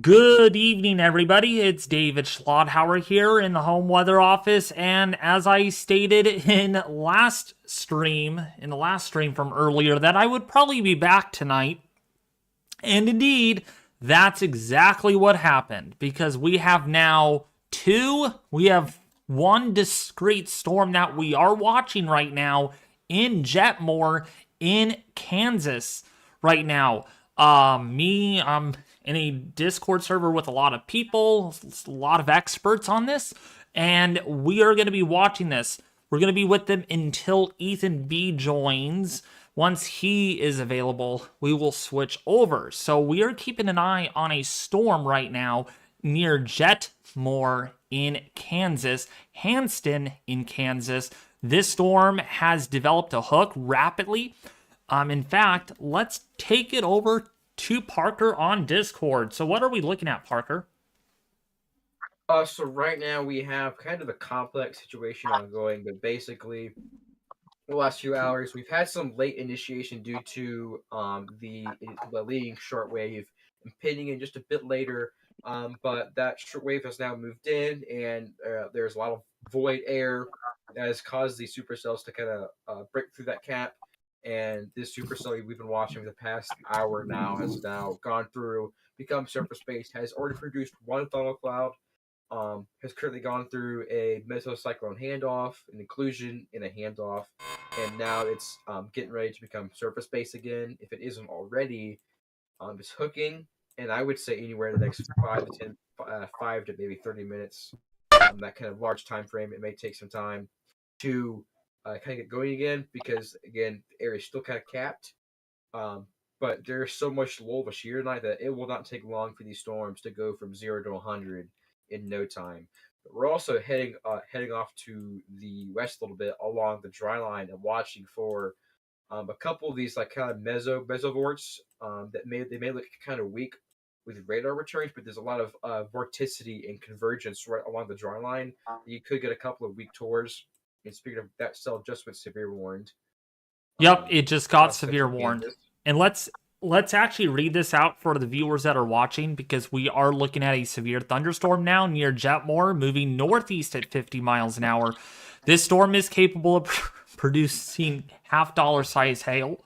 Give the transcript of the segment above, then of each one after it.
Good evening, everybody. It's David Schlotthauer here in the home weather office, and as I stated in the last stream from earlier, that I would probably be back tonight. And indeed, that's exactly what happened, because we have one discrete storm that we are watching right now in Jetmore in Kansas right now. I'm in a Discord server with a lot of people, a lot of experts on this, and we are going to be watching this. We're going to be with them until Ethan B joins. Once he is available, we will switch over. So we are keeping an eye on a storm right now near Jetmore in Kansas, Hanston in Kansas. This storm has developed a hook rapidly. In fact, let's take it over to Parker on Discord. So what are we looking at, Parker? So right now we have kind of a complex situation ongoing, but basically the last few hours we've had some late initiation due to the leading shortwave impending in just a bit later. But that shortwave has now moved in, and there's a lot of void air that has caused the supercells to kind of break through that cap. And this supercell we've been watching for the past hour now has now gone through, become surface based, has already produced one thundercloud, has currently gone through a mesocyclone handoff, an inclusion, and a handoff, and now it's getting ready to become surface base again. If it isn't already, it's hooking, and I would say anywhere in the next 5 to maybe 30 minutes, that kind of large time frame. It may take some time to kind of get going again because again the area is still kind of capped. But there's so much low of a shear tonight that it will not take long for these storms to go from 0 to 100 in no time. But we're also heading off to the west a little bit along the dry line and watching for a couple of these like kind of mesovorts that may look kind of weak with radar returns, but there's a lot of vorticity and convergence right along the dry line. You could get a couple of weak tours. And speaking of that, cell just went severe warned. Yep, it just got severe Central warned. Kansas. And let's actually read this out for the viewers that are watching, because we are looking at a severe thunderstorm now near Jetmore, moving northeast at 50 miles an hour. This storm is capable of producing half-dollar size hail.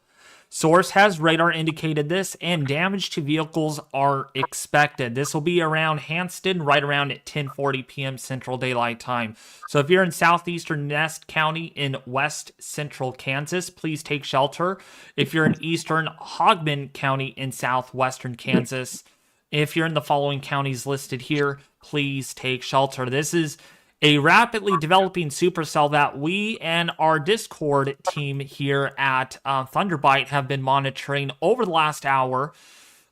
Source has radar indicated this, and damage to vehicles are expected. This will be around Hanston, right around at 10:40 p.m. Central Daylight Time. So if you're in southeastern Nest County in west central Kansas, please take shelter. If you're in eastern Hogman County in southwestern Kansas, if you're in the following counties listed here, please take shelter. This is a rapidly developing supercell that we and our Discord team here at Thunderbite have been monitoring over the last hour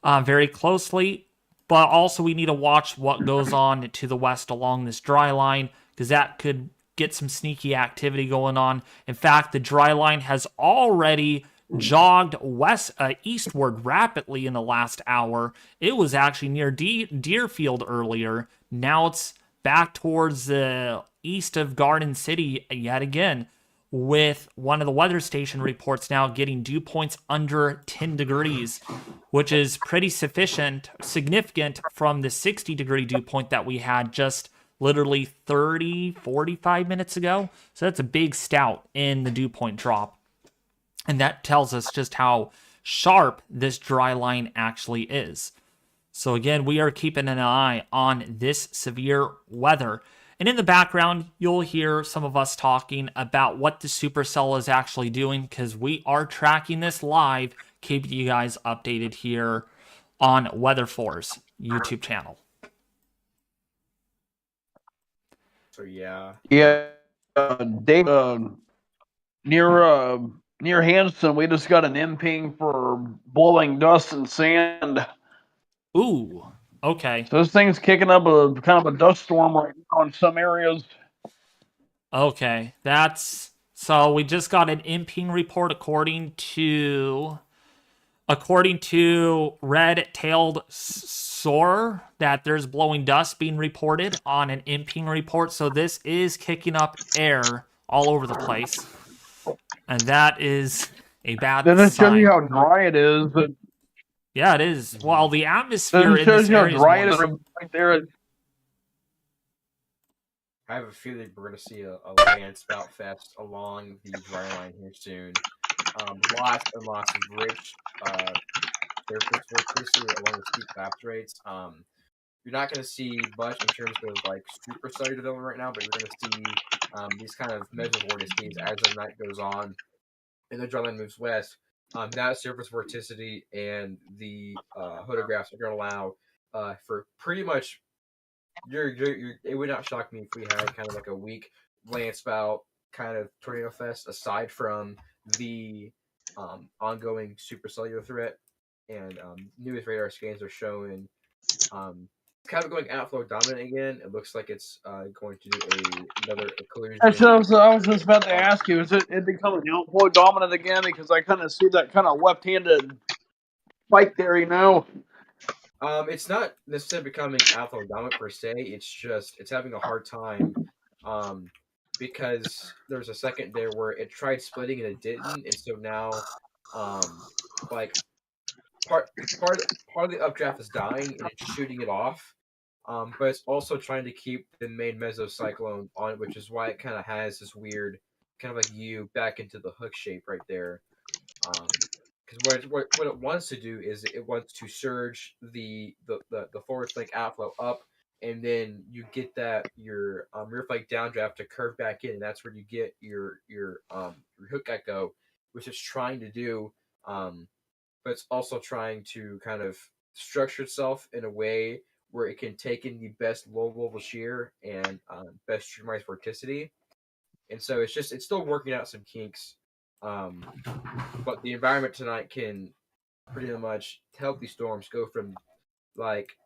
very closely. But also we need to watch what goes on to the west along this dry line, because that could get some sneaky activity going on. In fact, the dry line has already jogged eastward rapidly in the last hour. It was actually near Deerfield earlier. Now it's back towards the east of Garden City yet again, with one of the weather station reports now getting dew points under 10 degrees, which is pretty significant from the 60-degree dew point that we had just literally 45 minutes ago. So that's a big stout in the dew point drop. And that tells us just how sharp this dry line actually is. So again, we are keeping an eye on this severe weather. And in the background, you'll hear some of us talking about what the supercell is actually doing, because we are tracking this live, keeping you guys updated here on Weather4's YouTube channel. So yeah. Dave, near Hanston, we just got an imping for blowing dust and sand. Ooh, okay. So this thing's kicking up a kind of a dust storm right now in some areas. Okay, so we just got an imping report according to red-tailed soar that there's blowing dust being reported on an imping report. So this is kicking up air all over the place, and that is a bad Doesn't it show sign. you how dry it is? Yeah, it is. Well, the So atmosphere it in this shows you how area is dry it is moist. right there. I have a feeling we're going to see a land spout fest along the dry line here soon. Lots and lots of rich surface vorticity along with steep collapse rates. You're not going to see much in terms of like supercellular development right now, but you're going to see these kind of mesovorticities as the night goes on and the dry line moves west. That surface vorticity and the photographs are going to allow for pretty much it would not shock me if we had kind of like a weak land spout kind of tornado fest aside from the ongoing supercellular threat. And newest radar scans are showing kind of going outflow dominant again. It looks like it's going to do another collision. I was just about to ask you, is it becoming outflow dominant again? Because I kind of see that kind of left-handed spike there, you know. It's not necessarily becoming outflow dominant per se. It's just it's having a hard time, because there's a second there where it tried splitting and it didn't, and so now, like part part of the updraft is dying and it's shooting it off. But it's also trying to keep the main mesocyclone on, which is why it kind of has this weird kind of like U back into the hook shape right there. Because what it wants to do is it wants to surge the forward flank outflow up, and then you get that your rear flank downdraft to curve back in, and that's where you get your hook echo, which it's trying to do. But it's also trying to kind of structure itself in a way where it can take in the best low level shear and best streamline vorticity. And so it's still working out some kinks. But the environment tonight can pretty much help these storms go from like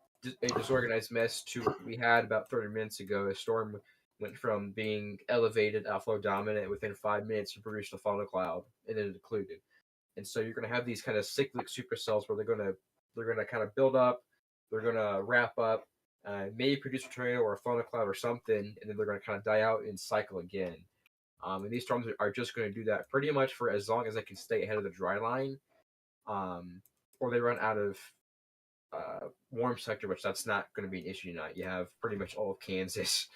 a disorganized mess to what we had about 30 minutes ago. A storm went from being elevated outflow dominant within 5 minutes to produce a funnel cloud and then it occluded. And so you're going to have these kind of cyclic supercells where they're gonna kind of build up, they're going to wrap up, maybe produce a tornado or a funnel cloud or something, and then they're going to kind of die out and cycle again. And these storms are just going to do that pretty much for as long as they can stay ahead of the dry line, or they run out of warm sector, which that's not going to be an issue tonight. You have pretty much all of Kansas.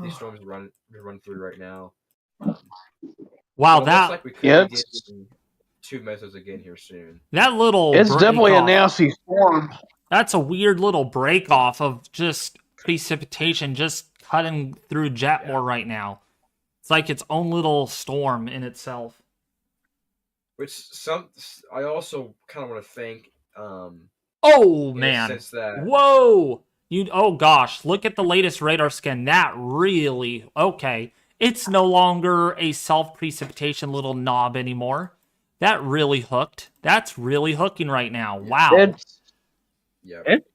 These storms run through right now. Wow, looks that like we could be getting two mesos again here soon. that little It's definitely a break-off, nasty storm. that's a weird little break off of just precipitation just cutting through Jetmore right now. It's like its own little storm in itself. Which I also kind of want to thank. Oh man! Since that, whoa! Oh gosh! Look at the latest radar scan. That really okay. It's no longer a self-precipitation little knob anymore. That really hooked. That's really hooking right now. Wow. It's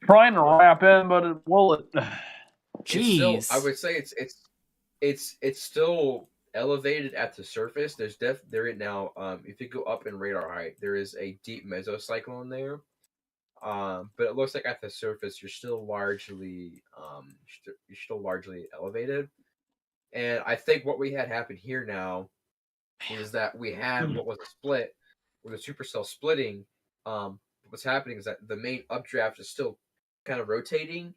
trying to wrap in, but it will. Jeez. I would say it's still elevated at the surface. There now. If you go up in radar height, there is a deep mesocyclone there. But it looks like at the surface you're still largely elevated. And I think what we had happen here now is that we had what was a split with a supercell splitting. What's happening is that the main updraft is still kind of rotating,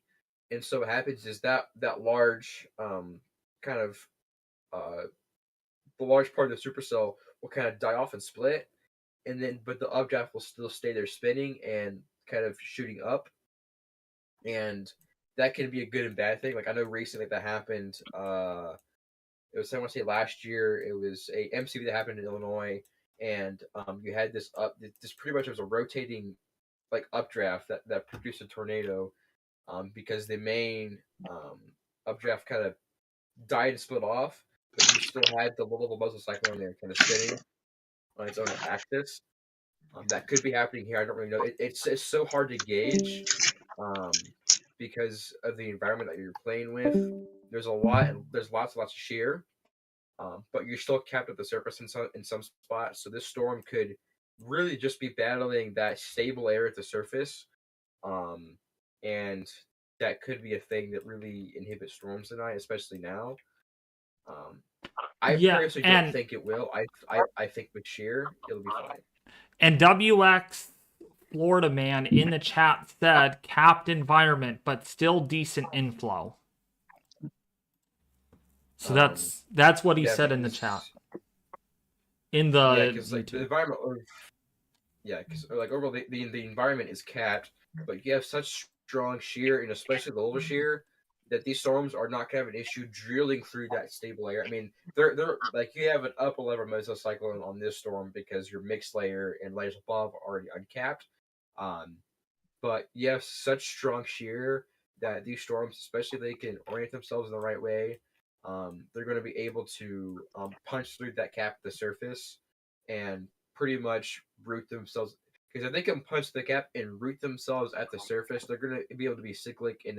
and so what happens is that large kind of the large part of the supercell will kind of die off and split, and then but the updraft will still stay there spinning and kind of shooting up, and that can be a good and bad thing. Like I know recently that happened. It was I want to say last year. It was a MCV that happened in Illinois, and you had this pretty much was a rotating like updraft that produced a tornado, because the main updraft kind of died and split off, but you still had the little mesocyclone there kind of spinning on its own axis. That could be happening here. I don't really know. It's so hard to gauge, because of the environment that you're playing with. There's lots of shear, but you're still capped at the surface in some spots. So this storm could really just be battling that stable air at the surface, and that could be a thing that really inhibits storms tonight, especially now. I personally don't think it will. I think with shear it'll be fine. And WX Florida man in the chat said capped environment, but still decent inflow. So that's what he said in the chat. In the because YouTube. the environment, because overall the environment is capped, but you have such strong shear, and especially the older shear, that these storms are not going to have an issue drilling through that stable layer. I mean, they're like, you have an upper level mesocyclone on this storm because your mixed layer and layers above are already uncapped. But you have such strong shear that these storms, especially if they can orient themselves in the right way, they're going to be able to punch through that cap at the surface and pretty much root themselves. Because if they can punch the cap and root themselves at the surface, they're going to be able to be cyclic, and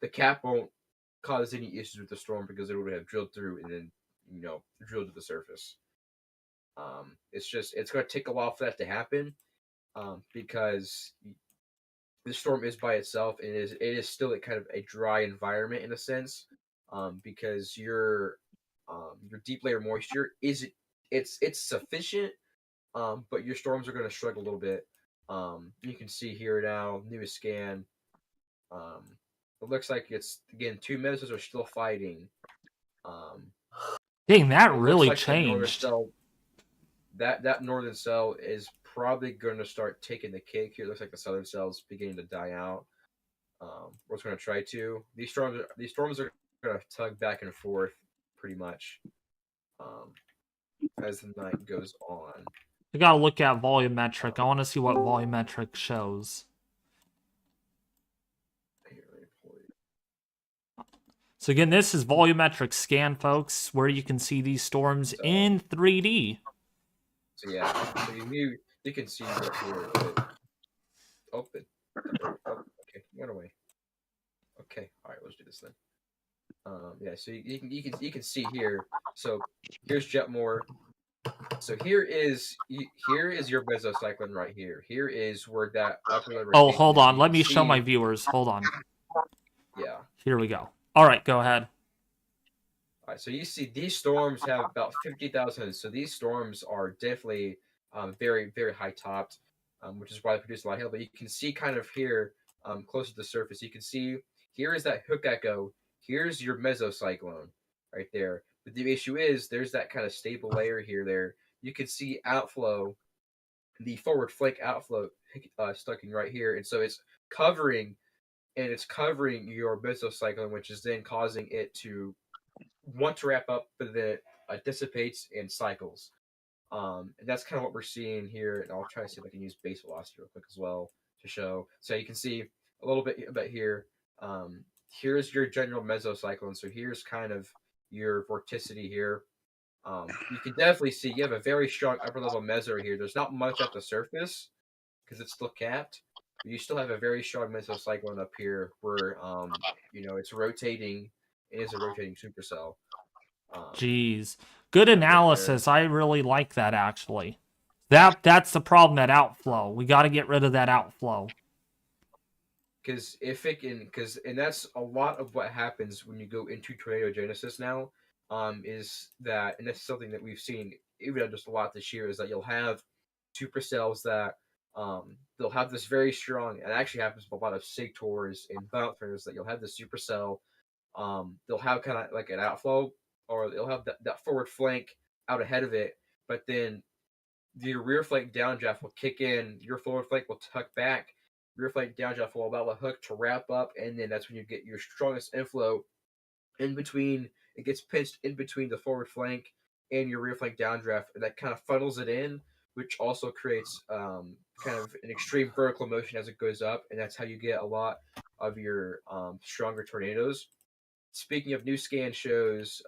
the cap won't cause any issues with the storm because it would have drilled through and then drilled to the surface. It's going to take a while for that to happen, because the storm is by itself, and it is still a kind of a dry environment in a sense, because your deep layer moisture it's sufficient, but your storms are going to struggle a little bit. You can see here now, newest scan. It looks like it's, again, two mesos are still fighting. Dang, that really like changed. That northern cell is probably going to start taking the cake here. It looks like the southern cell's beginning to die out. We're going to try to. These storms are going to tug back and forth pretty much as the night goes on. I gotta look at volumetric. I want to see what volumetric shows. So again, this is volumetric scan, folks, where you can see these storms in 3D. So yeah, so you can see right here. Open. Okay, went away. Okay, all right, let's do this then. So you can see here. So here's Jetmore. So here is your mesocyclone right here. Here is where that upper level. Oh, hold on. Let me show my viewers. Hold on. Yeah. Here we go. All right, go ahead. All right, so you see these storms have about 50,000. So these storms are definitely very, very high topped, which is why they produce a lot of hail. But you can see kind of here, close to the surface, you can see here is that hook echo. Here's your mesocyclone right there. But the issue is there's that kind of stable layer here. There you can see outflow, the forward flank outflow stucking right here, and so it's covering your mesocyclone, which is then causing it to want to wrap up, but then it dissipates and cycles. And that's kind of what we're seeing here. And I'll try to see if I can use base velocity real quick as well to show. So you can see a little bit about here. Here's your general mesocyclone. So here's kind of your vorticity here. You can definitely see you have a very strong upper level meso here. There's not much at the surface because it's still capped. But you still have a very strong mesocyclone up here where it's rotating. It is a rotating supercell. Jeez, good analysis. I really like that, actually. That's the problem, that outflow. We got to get rid of that outflow. Because and that's a lot of what happens when you go into tornadogenesis now. Is that, and that's something that we've seen even just a lot this year, is that you'll have supercells that they'll have this very strong, and it actually happens with a lot of sectors and violent tornadoes, that you'll have the supercell. They'll have kind of like an outflow, or they'll have that forward flank out ahead of it, but then the rear flank downdraft will kick in, your forward flank will tuck back, rear flank downdraft will allow the hook to wrap up, and then that's when you get your strongest inflow in between. It gets pinched in between the forward flank and your rear flank downdraft, and that kind of funnels it in, which also creates kind of an extreme vertical motion as it goes up, and that's how you get a lot of your stronger tornadoes. Speaking of, new scan shows,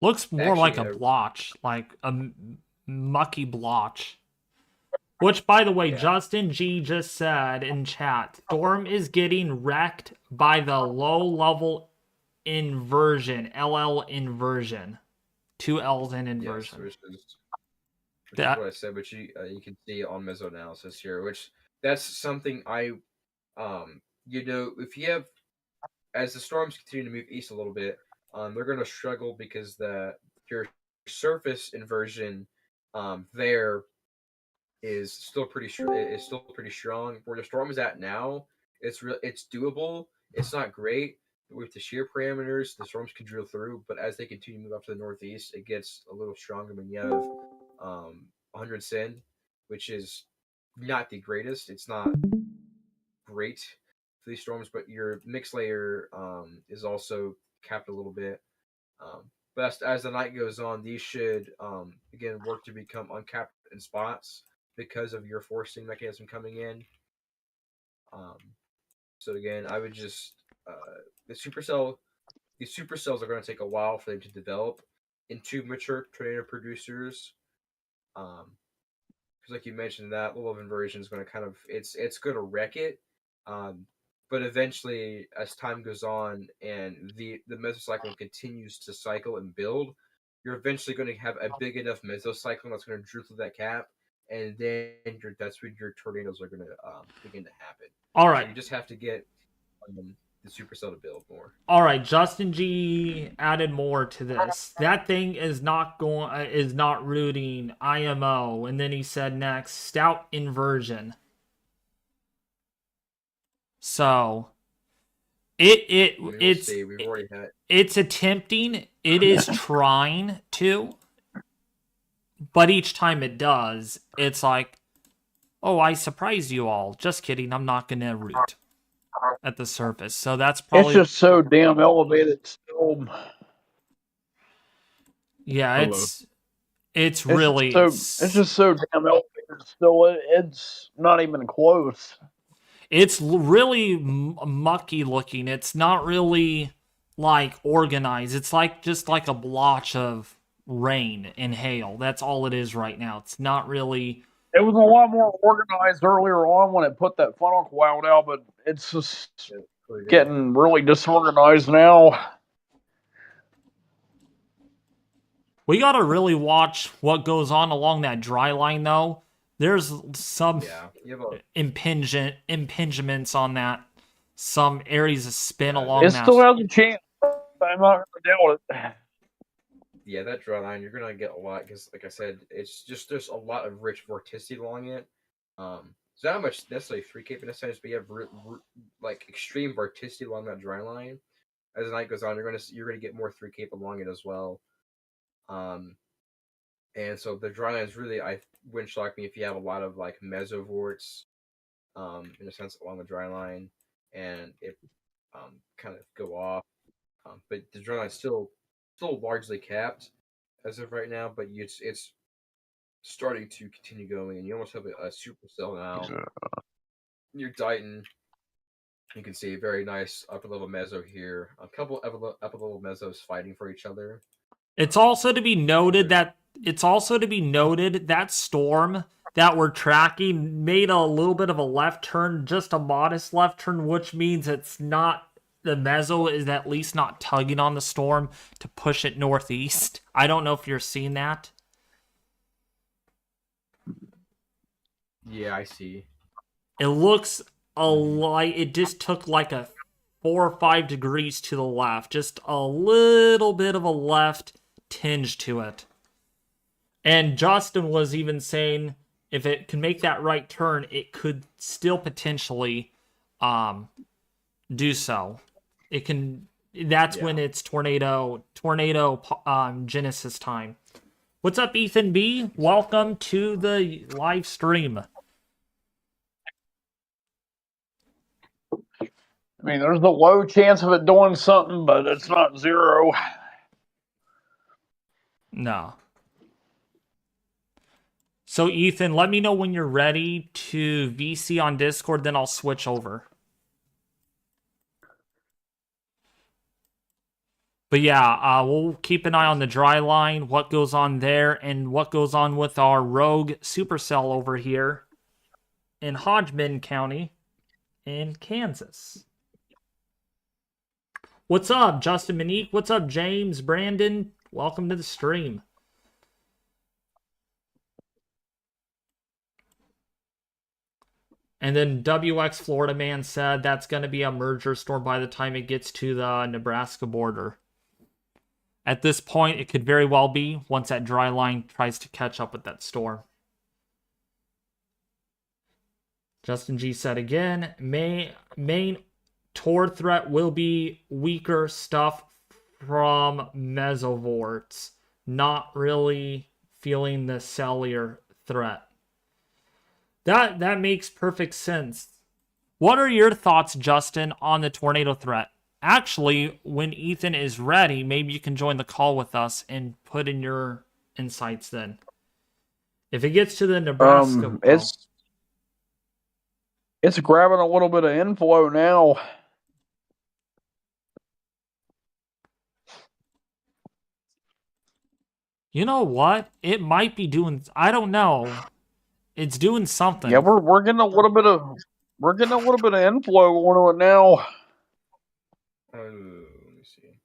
looks more like a blotch, like a mucky blotch. Which, by the way, Justin G just said in chat, storm is getting wrecked by the low-level inversion, LL inversion. 2 L's in inversion. Yes, which is what I said, but you can see on meso analysis here, which that's something if you have, as the storms continue to move east a little bit, they're going to struggle because your surface inversion there is still pretty strong. Where the storm is at now, it's doable. It's not great with the shear parameters. The storms can drill through, but as they continue to move up to the northeast, it gets a little stronger. When you have 100 sin, which is not the greatest. It's not great for these storms, but your mix layer is also capped a little bit. But as the night goes on, these should again work to become uncapped in spots because of your forcing mechanism coming in. So again, I would just the supercell. These supercells are going to take a while for them to develop into mature tornado producers. Because like you mentioned, that level of inversion is going to kind of it's going to wreck it. But eventually, as time goes on and the mesocyclone continues to cycle and build, you're eventually going to have a big enough mesocyclone that's going to drill through that cap, and then that's when your tornadoes are going to begin to happen. All right. So you just have to get the supercell to build more. All right, Justin G added more to this. That thing is not rooting IMO, and then he said next stout inversion. So it's attempting, it is trying to, but each time it does, it's like, oh, I surprised you all. Just kidding, I'm not gonna root at the surface. So that's probably it's just so damn elevated still. Yeah, Hello. it's really it's just so damn elevated still. It's not even close. It's really mucky looking. It's not really like organized. It's like just like a blotch of rain and hail. That's all it is right now. It's not really. It was a lot more organized earlier on when it put that funnel cloud out, but it's just getting really disorganized now. We gotta really watch what goes on along that dry line, though. There's some impingements on that. Some areas of spin along that. It still has a chance. I'm not gonna doubt it. Yeah, that dry line, you're gonna get a lot because, like I said, it's just there's a lot of rich vorticity along it. It's not much necessarily free cape in a sense, but you have like extreme vorticity along that dry line. As the night goes on, you're gonna get more free cape along it as well. And so the dry line is really wouldn't shock me if you have a lot of like mesovorts, in a sense along the dry line, and it kind of go off. But the dry line is still largely capped as of right now, but it's starting to continue going, and you almost have a supercell now. Near Dighton, you can see a very nice upper level meso here. A couple upper level mesos fighting for each other. It's also to be noted that that storm that we're tracking made a little bit of a left turn, just a modest left turn, which means it's not. The meso is at least not tugging on the storm to push it northeast. I don't know if you're seeing that. Yeah, I see. It looks it just took like a 4 or 5 degrees to the left. Just a little bit of a left tinge to it. And Justin was even saying if it can make that right turn, it could still potentially do so. It can. That's when it's tornado genesis time. What's up, Ethan B? Welcome to the live stream. I mean, there's the low chance of it doing something, but it's not zero. No. So, Ethan, let me know when you're ready to VC on Discord, then I'll switch over. But yeah, we'll keep an eye on the dry line, what goes on there, and what goes on with our rogue supercell over here in Hodgman County in Kansas. What's up, Justin Monique? What's up, James, Brandon? Welcome to the stream. And then WX Florida Man said that's going to be a merger storm by the time it gets to the Nebraska border. At this point, it could very well be once that dry line tries to catch up with that storm. Justin G said again, main Tor threat will be weaker stuff from mesovorts. Not really feeling the cellular threat. That makes perfect sense. What are your thoughts, Justin, on the tornado threat? Actually, when Ethan is ready, maybe you can join the call with us and put in your insights then. If it gets to the Nebraska... It's grabbing a little bit of inflow now. You know what? It might be doing... I don't know. It's doing something. Yeah, we're getting a little bit of inflow onto it now. Let me see.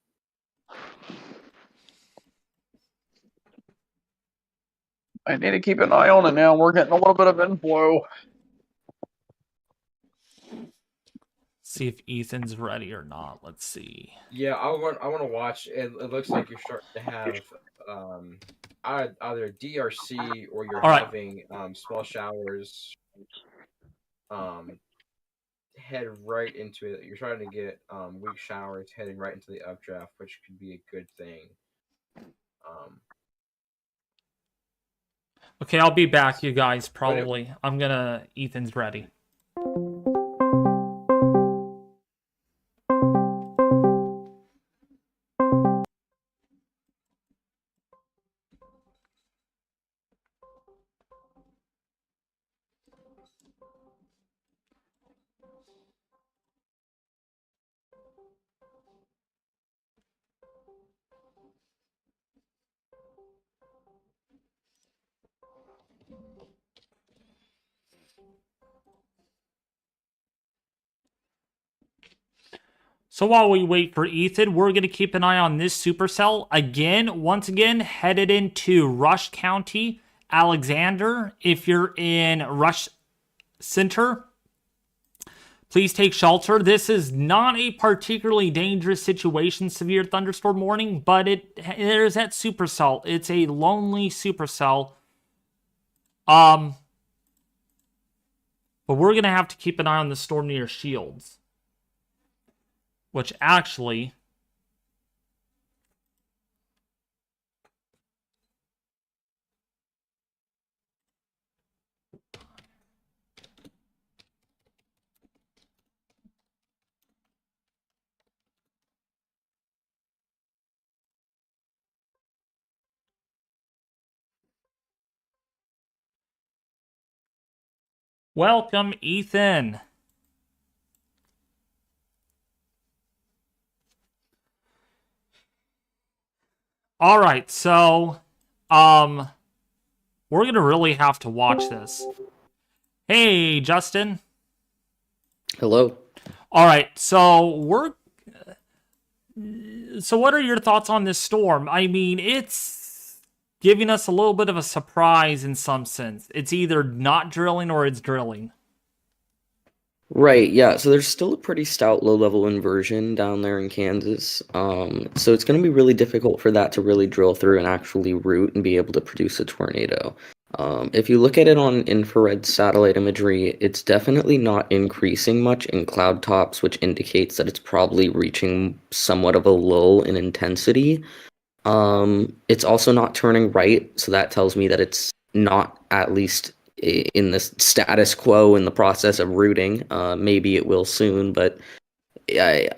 I need to keep an eye on it now. We're getting a little bit of inflow. See if Ethan's ready or not. Let's see. Yeah, I want to watch. It looks like you're starting to have either DRC or you're having small showers head right into it. You're trying to get weak showers heading right into the updraft, which could be a good thing. Okay, I'll be back, you guys, probably. Ethan's ready. So while we wait for Ethan, we're going to keep an eye on this supercell. Once again, headed into Rush County, Alexander. If you're in Rush Center, please take shelter. This is not a particularly dangerous situation, severe thunderstorm warning, but there's that supercell. It's a lonely supercell. But we're going to have to keep an eye on the storm near Shields. Which actually... Welcome, Ethan. All right, so we're going to really have to watch this. Hey, Justin. Hello. All right, so what are your thoughts on this storm? I mean, it's giving us a little bit of a surprise in some sense. It's either not drilling or it's drilling. Right, yeah, so there's still a pretty stout low-level inversion down there in Kansas. So it's going to be really difficult for that to really drill through and actually root and be able to produce a tornado. If you look at it on infrared satellite imagery, it's definitely not increasing much in cloud tops, which indicates that it's probably reaching somewhat of a lull in intensity. It's also not turning right, so that tells me that it's not at least in the status quo in the process of rooting. Maybe it will soon, but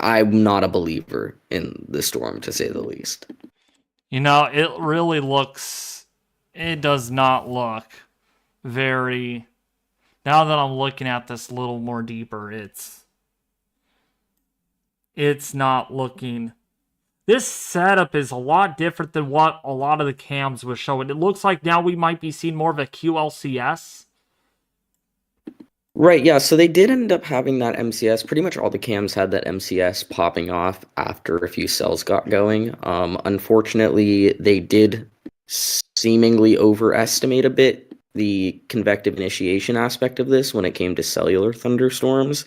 I'm not a believer in the storm, to say the least. You know, it does not look very... Now that I'm looking at this a little more deeper, it's not looking... This setup is a lot different than what a lot of the cams were showing. It looks like now we might be seeing more of a QLCS. Right, yeah, so they did end up having that MCS. Pretty much all the cams had that MCS popping off after a few cells got going. Unfortunately, they did seemingly overestimate a bit the convective initiation aspect of this when it came to cellular thunderstorms.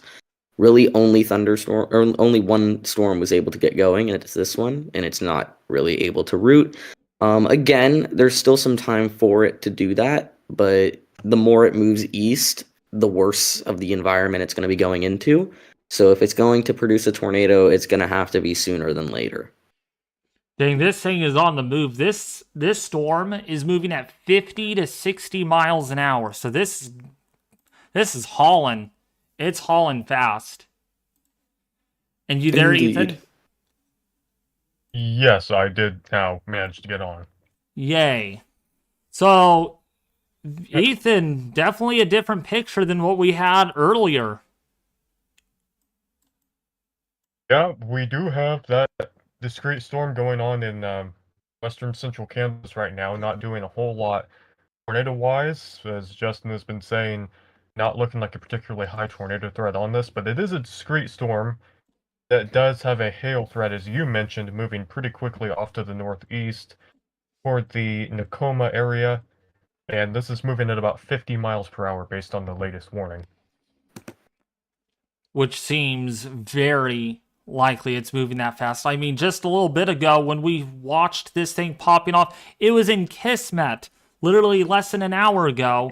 Really only one storm was able to get going, and it's this one, and it's not really able to root. Again, there's still some time for it to do that, but the more it moves east, the worse of the environment it's going to be going into. So if it's going to produce a tornado, it's going to have to be sooner than later. Dang, this thing is on the move. This storm is moving at 50 to 60 miles an hour. So this is hauling. It's hauling fast. And you there, Indeed. Ethan? Yes, I did now manage to get on. Yay. So, Ethan, definitely a different picture than what we had earlier. Yeah, we do have that discrete storm going on in western central Kansas right now, not doing a whole lot tornado-wise, as Justin has been saying, not looking like a particularly high tornado threat on this, but it is a discrete storm that does have a hail threat, as you mentioned, moving pretty quickly off to the northeast toward the Tacoma area, and this is moving at about 50 miles per hour based on the latest warning. Which seems very likely it's moving that fast. I mean, just a little bit ago when we watched this thing popping off, it was in Kismet, literally less than an hour ago.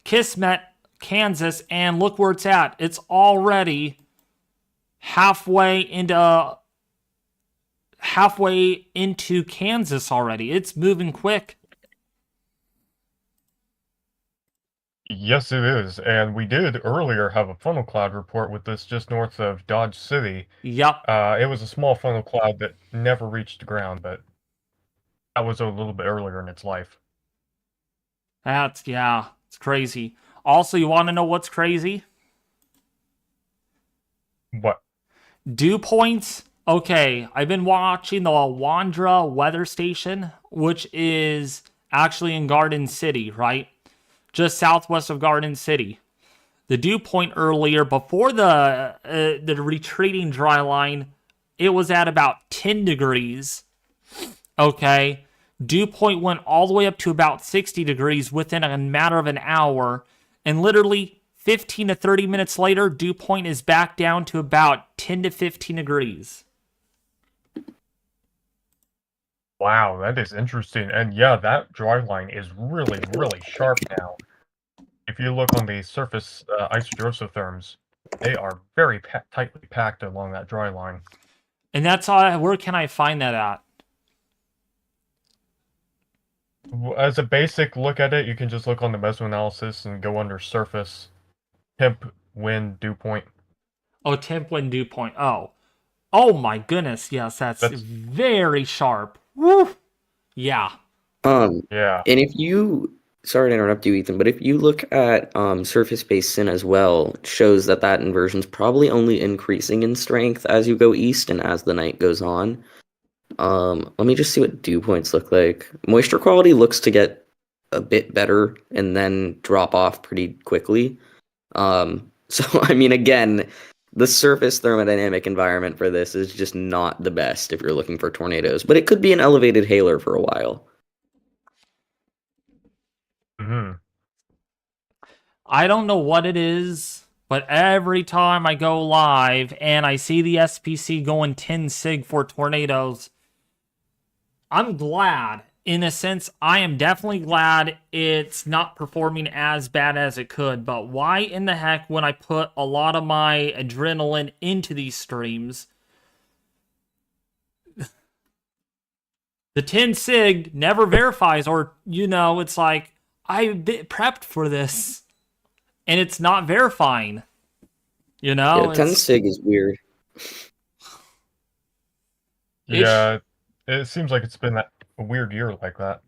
Kismet, Kansas, and look where it's at. It's already halfway into Kansas already. It's moving quick. Yes, it is, and we did earlier have a funnel cloud report with this just north of Dodge City. Yep. It was a small funnel cloud that never reached the ground, but that was a little bit earlier in its life. It's crazy. Also, you want to know what's crazy? What? Dew points. Okay, I've been watching the Wandra weather station, which is actually in Garden City, right? Just southwest of Garden City. The dew point earlier, before the retreating dry line, it was at about 10 degrees. Okay, dew point went all the way up to about 60 degrees within a matter of an hour, and literally 15 to 30 minutes later, dew point is back down to about 10 to 15 degrees. Wow, that is interesting. And yeah, that dry line is really, really sharp now. If you look on the surface isotherms, they are very tightly packed along that dry line. And that's all. Where can I find that at? As a basic look at it, you can just look on the mesoanalysis and go under surface, temp, wind, dew point. Oh, temp, wind, dew point. Oh my goodness. Yes, that's very sharp. Woo! Yeah. Yeah. And if you, sorry to interrupt you, Ethan, but if you look at surface-based SIN as well, it shows that inversion's probably only increasing in strength as you go east and as the night goes on. Let me just see what dew points look like. Moisture quality looks to get a bit better and then drop off pretty quickly. So, I mean, again, the surface thermodynamic environment for this is just not the best if you're looking for tornadoes, but it could be an elevated hailer for a while. Mm-hmm. I don't know what it is, but every time I go live and I see the SPC going 10 sig for tornadoes, I'm glad. In a sense, I am definitely glad it's not performing as bad as it could, but why in the heck, when I put a lot of my adrenaline into these streams, the 10 sig never verifies, or, it's like, I prepped for this, and it's not verifying. Yeah, 10 sig is weird. Yeah, it seems like it's been a weird year like that.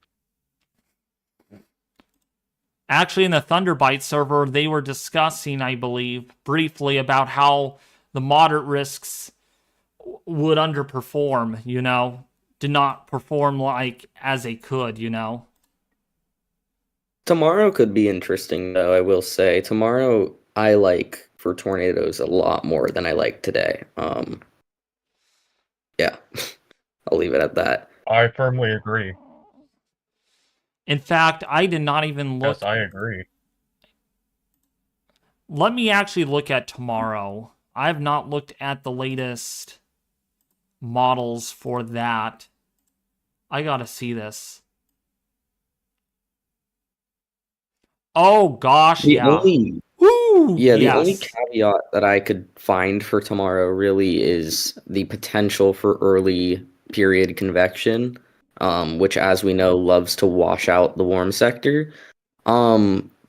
Actually, in the Thunderbite server, they were discussing, I believe, briefly about how the moderate risks would underperform, did not perform like as they could, Tomorrow could be interesting, though, I will say. Tomorrow, I like for tornadoes a lot more than I like today. Yeah, I'll leave it at that. I firmly agree. In fact, I did not even look. Yes, I agree. Let me actually look at tomorrow. I have not looked at the latest models for that. I gotta see this. Oh gosh, The yeah. only Woo! Ooh, Yeah, the only yes. caveat that I could find for tomorrow really is the potential for early period convection, which, as we know, loves to wash out the warm sector.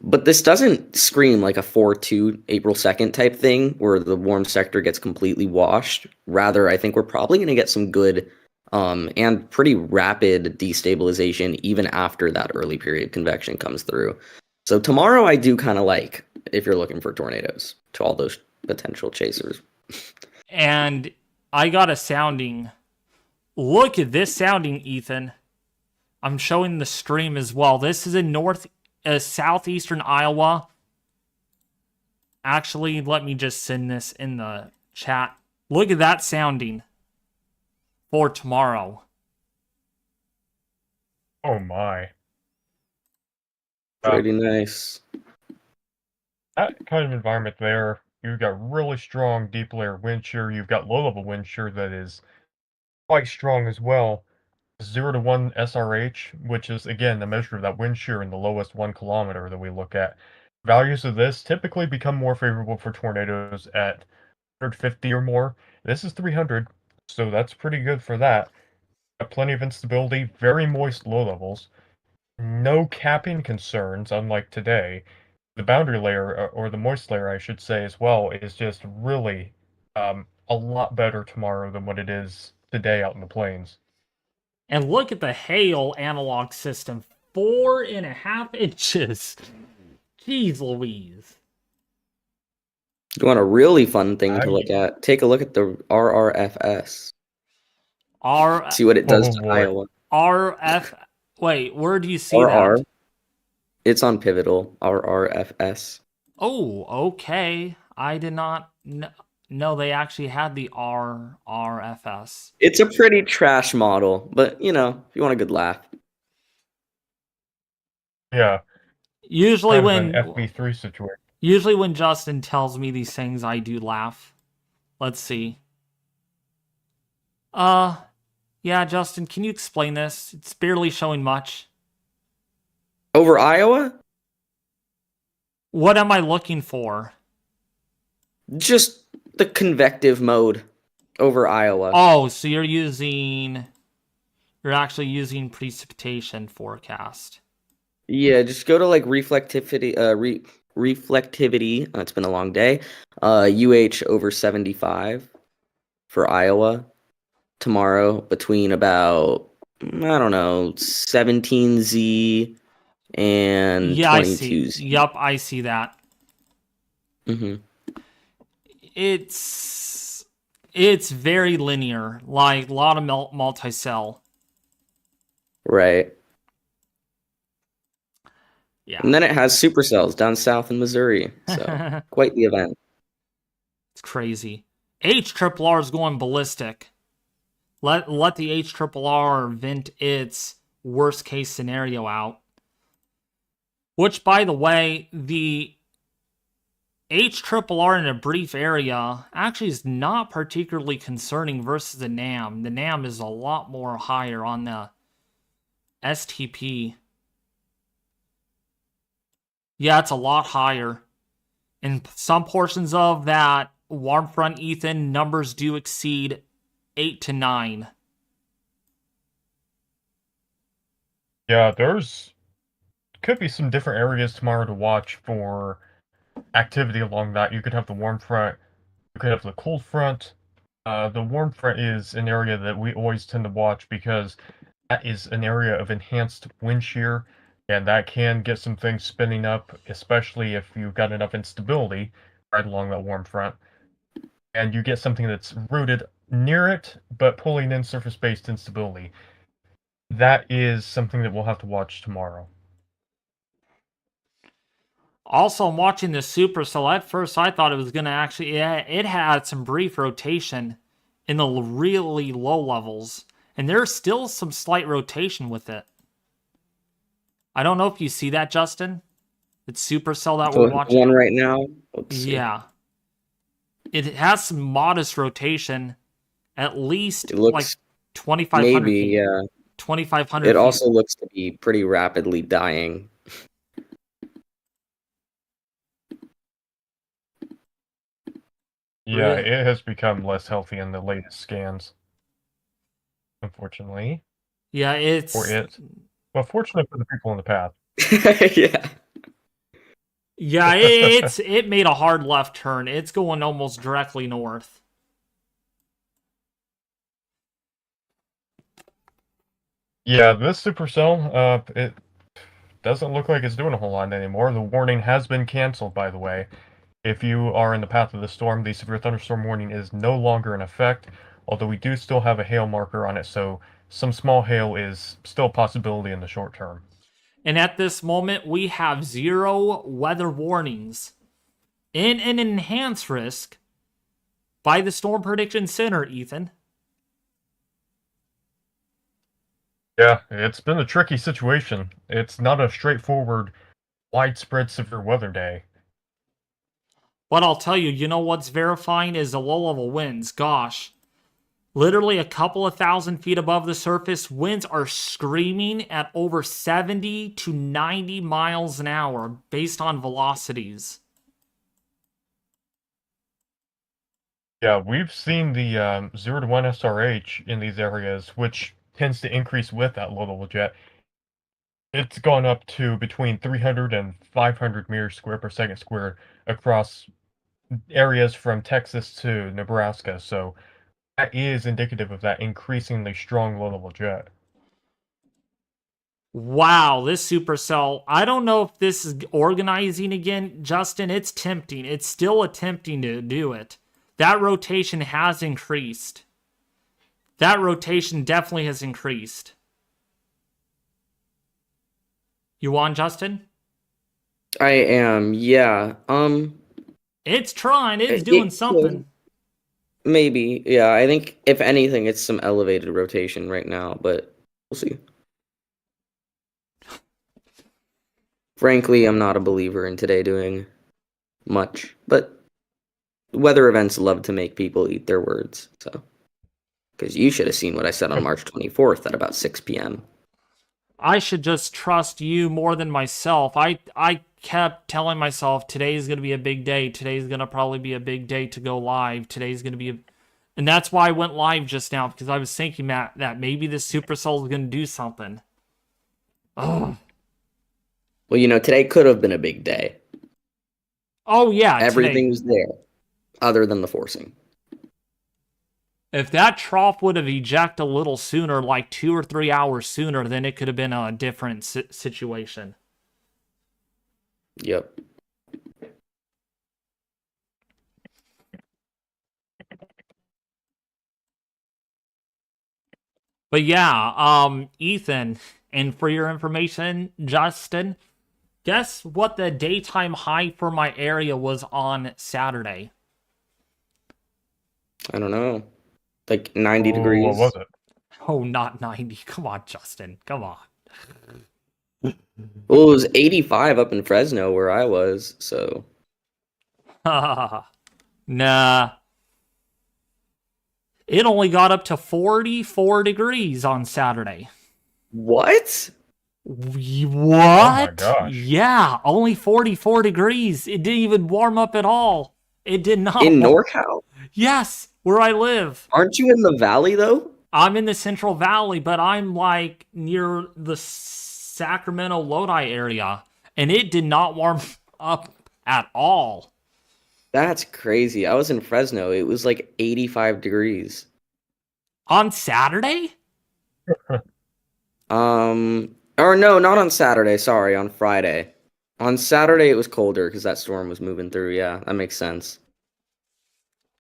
But this doesn't scream like a 4-2 April 2nd type thing where the warm sector gets completely washed. Rather, I think we're probably going to get some good and pretty rapid destabilization even after that early period convection comes through. So tomorrow I do kind of like if you're looking for tornadoes to all those potential chasers. And I got a sounding. Look at this sounding, Ethan. I'm showing the stream as well. This is in southeastern Iowa. Actually, let me just send this in the chat. Look at that sounding for tomorrow. Oh my. Pretty nice. That kind of environment there, you've got really strong deep layer wind shear, you've got low level wind shear that is quite strong as well. 0 to 1 SRH, which is again the measure of that wind shear in the lowest 1 kilometer that we look at. Values of this typically become more favorable for tornadoes at 150 or more. This is 300, so that's pretty good for that. Got plenty of instability, very moist low levels, no capping concerns, unlike today. The boundary layer, or the moist layer, I should say, as well, is just really a lot better tomorrow than what it is today out in the plains. And look at the hail analog system. 4.5 inches. Jeez Louise. You want a really fun thing to look at? Take a look at the RRFS. See what it does to Iowa. RF. Wait, where do you see RR. that? It's on Pivotal. RRFS. Oh, okay. I did not know they actually had the RRFS. It's a pretty trash model, but you know, if you want a good laugh. Yeah. Usually kind when of an FB3 situation. Usually when Justin tells me these things, I do laugh. Let's see. Yeah, Justin, can you explain this? It's barely showing much. Over Iowa? What am I looking for? Just the convective mode over Iowa. Oh, so you're actually using precipitation forecast. Yeah, just go to like reflectivity, reflectivity. It's been a long day. UH over 75 for Iowa tomorrow between about, I don't know, 17Z and 22Z. Yup, I see that. Mm-hmm. It's very linear, like a lot of multi-cell. Right. Yeah. And then it has supercells down south in Missouri. So quite the event. It's crazy. HRRR is going ballistic. Let the HRRR vent its worst case scenario out. Which, by the way, the HRRR in a brief area actually is not particularly concerning versus the NAM. The NAM is a lot more higher on the STP. Yeah, it's a lot higher. In some portions of that warm front, Ethan, numbers do exceed 8 to 9. Yeah, there's could be some different areas tomorrow to watch for activity along that. You could have the warm front, you could have the cold front. The warm front is an area that we always tend to watch because that is an area of enhanced wind shear, and that can get some things spinning up, especially if you've got enough instability right along that warm front. And you get something that's rooted near it, but pulling in surface-based instability. That is something that we'll have to watch tomorrow. Also, I'm watching the supercell. At first, I thought it was going to actually... Yeah, it had some brief rotation in the really low levels. And there's still some slight rotation with it. I don't know if you see that, Justin. It's supercell that we're watching. One right now. Let's see. Yeah. It has some modest rotation. At least It looks like 2,500 maybe, feet. yeah. 2,500 It feet. also looks to be pretty rapidly dying. Yeah, Really? it has become less healthy in the latest scans, unfortunately, Yeah, for it's it. But fortunate for the people in the path. Yeah. yeah, it made a hard left turn. It's going almost directly north. Yeah, this supercell, it doesn't look like it's doing a whole lot anymore. The warning has been canceled, by the way. If you are in the path of the storm, the severe thunderstorm warning is no longer in effect, although we do still have a hail marker on it, so some small hail is still a possibility in the short term. And at this moment, we have 0 weather warnings in an enhanced risk by the Storm Prediction Center, Ethan. Yeah, it's been a tricky situation. It's not a straightforward, widespread severe weather day. But I'll tell you, you know what's verifying is the low-level winds. Gosh, literally a couple of thousand feet above the surface, winds are screaming at over 70 to 90 miles an hour based on velocities. Yeah, we've seen the 0 to 1 SRH in these areas, which tends to increase with that low-level jet. It's gone up to between 300 and 500 meters square per second squared across areas from Texas to Nebraska, so that is indicative of that increasingly strong low-level jet. Wow, this supercell. I don't know if this is organizing again, Justin. It's tempting. It's still attempting to do it. That rotation has increased. That rotation definitely has increased. You on, Justin? I am, yeah. It's trying. It's It doing could. something. Maybe, yeah. I think if anything, it's some elevated rotation right now, but we'll see. Frankly, I'm not a believer in today doing much, but weather events love to make people eat their words. So, because you should have seen what I said on March 24th at about 6 p.m. I should just trust you more than myself. I kept telling myself today's going to be a big day. Today's going to probably be a big day to go live. Today's going to be and that's why I went live just now, because I was thinking that maybe this supercell is going to do something. Ugh. Well, today could have been a big day. Oh yeah, Everything today. was there, other than the forcing. If that trough would have ejected a little sooner, like 2 or 3 hours sooner, then it could have been a different situation. Yep. But yeah, Ethan, and for your information, Justin, guess what the daytime high for my area was on Saturday? I don't know. Like 90 degrees. What was it? Oh, not 90. Come on, Justin. Come on. Well, it was 85 up in Fresno where I was, so. Nah. It only got up to 44 degrees on Saturday. What? What? Oh my gosh. Yeah, only 44 degrees. It didn't even warm up at all. It did not. In NorCal? Yes, where I live. Aren't you in the valley, though? I'm in the Central Valley, but I'm like near the Sacramento Lodi area, and it did not warm up at all. That's crazy. I was in Fresno. It was like 85 degrees. On Saturday? Or no, not on Saturday. Sorry, on Friday. On Saturday, it was colder because that storm was moving through. Yeah, that makes sense.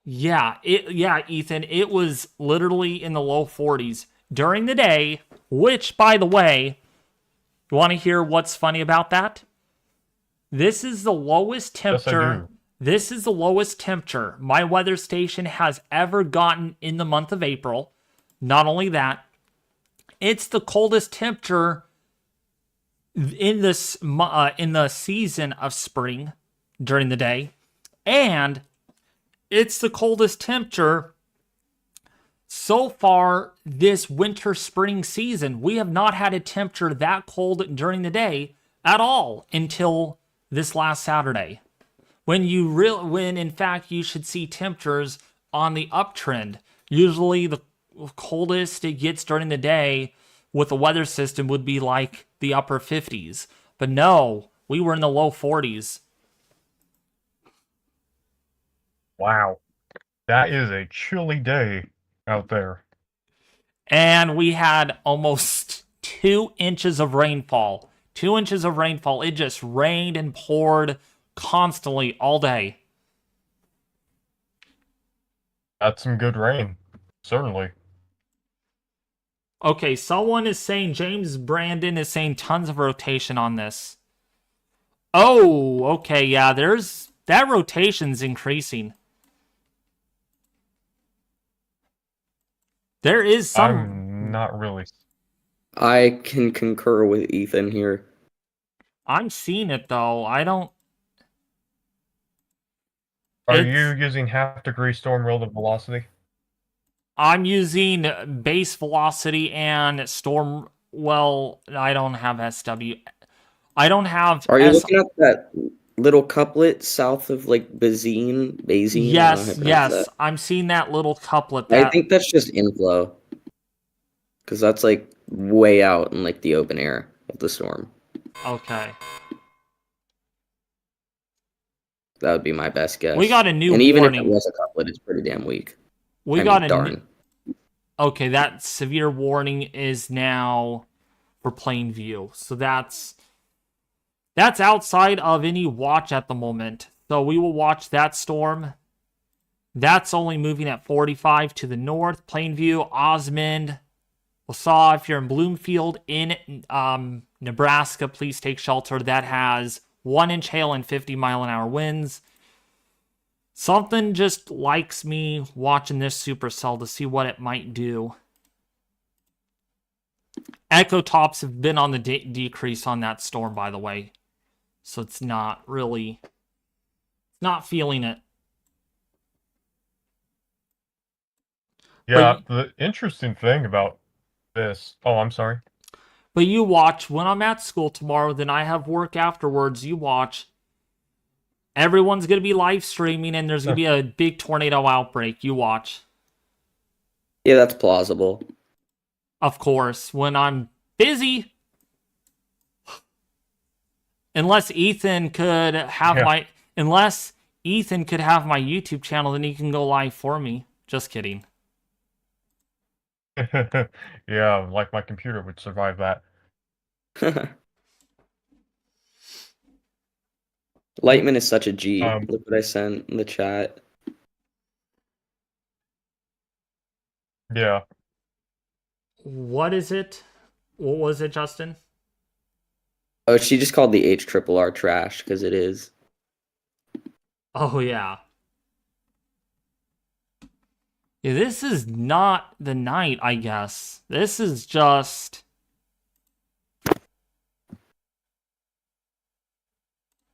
Yeah, Ethan, it was literally in the low 40s during the day, which, by the way, you want to hear what's funny about that? This is the lowest temperature. Yes, I do. This is the lowest temperature my weather station has ever gotten in the month of April. Not only that, it's the coldest temperature in the season of spring during the day, and it's the coldest temperature so far this winter spring season. We have not had a temperature that cold during the day at all until this last Saturday, when in fact you should see temperatures on the uptrend. Usually the coldest it gets during the day with the weather system would be like the upper 50s. But no, we were in the low 40s. Wow. That is a chilly day out there. And we had almost 2 inches of rainfall. 2 inches of rainfall. It just rained and poured constantly all day. That's some good rain. Certainly. Okay, someone is saying, James Brandon is saying tons of rotation on this. Oh, okay, yeah, that rotation's increasing. There is some. I'm not really. I can concur with Ethan here. I'm seeing it though. I don't. Are It's- you using half-degree storm relative velocity? I'm using base velocity and storm. Well, I don't have SW. I don't have. Are you looking at that little couplet south of like Bazine? I don't know how Yes, you pronounce yes. that. I'm seeing that little couplet. I think that's just inflow. Because that's like way out in like the open air of the storm. Okay. That would be my best guess. We got a new and even warning. if it was a couplet, it's pretty damn weak. We I got mean, a darn. Okay, that severe warning is now for Plainview. So that's outside of any watch at the moment. So we will watch that storm. That's only moving at 45 to the north. Plainview, Osmond, LaSalle. If you're in Bloomfield in Nebraska, please take shelter. That has 1-inch hail and 50-mile-an-hour winds. Something just likes me watching this supercell to see what it might do. Echo tops have been on the decrease on that storm, by the way. So it's not really... not feeling it. Yeah, the interesting thing about this... Oh, I'm sorry. But you watch, when I'm at school tomorrow, then I have work afterwards, you watch. Everyone's going to be live streaming and there's going to be a big tornado outbreak. You watch. Yeah, that's plausible. Of course, when I'm busy. Unless Ethan could have my YouTube channel, then he can go live for me. Just kidding. Yeah, like my computer would survive that. Lightman is such a G. Um, Look what I sent in the chat. Yeah. What is it? What was it, Justin? Oh, she just called the HRRR trash because it is. Oh, yeah. Yeah, this is not the night, I guess. This is just...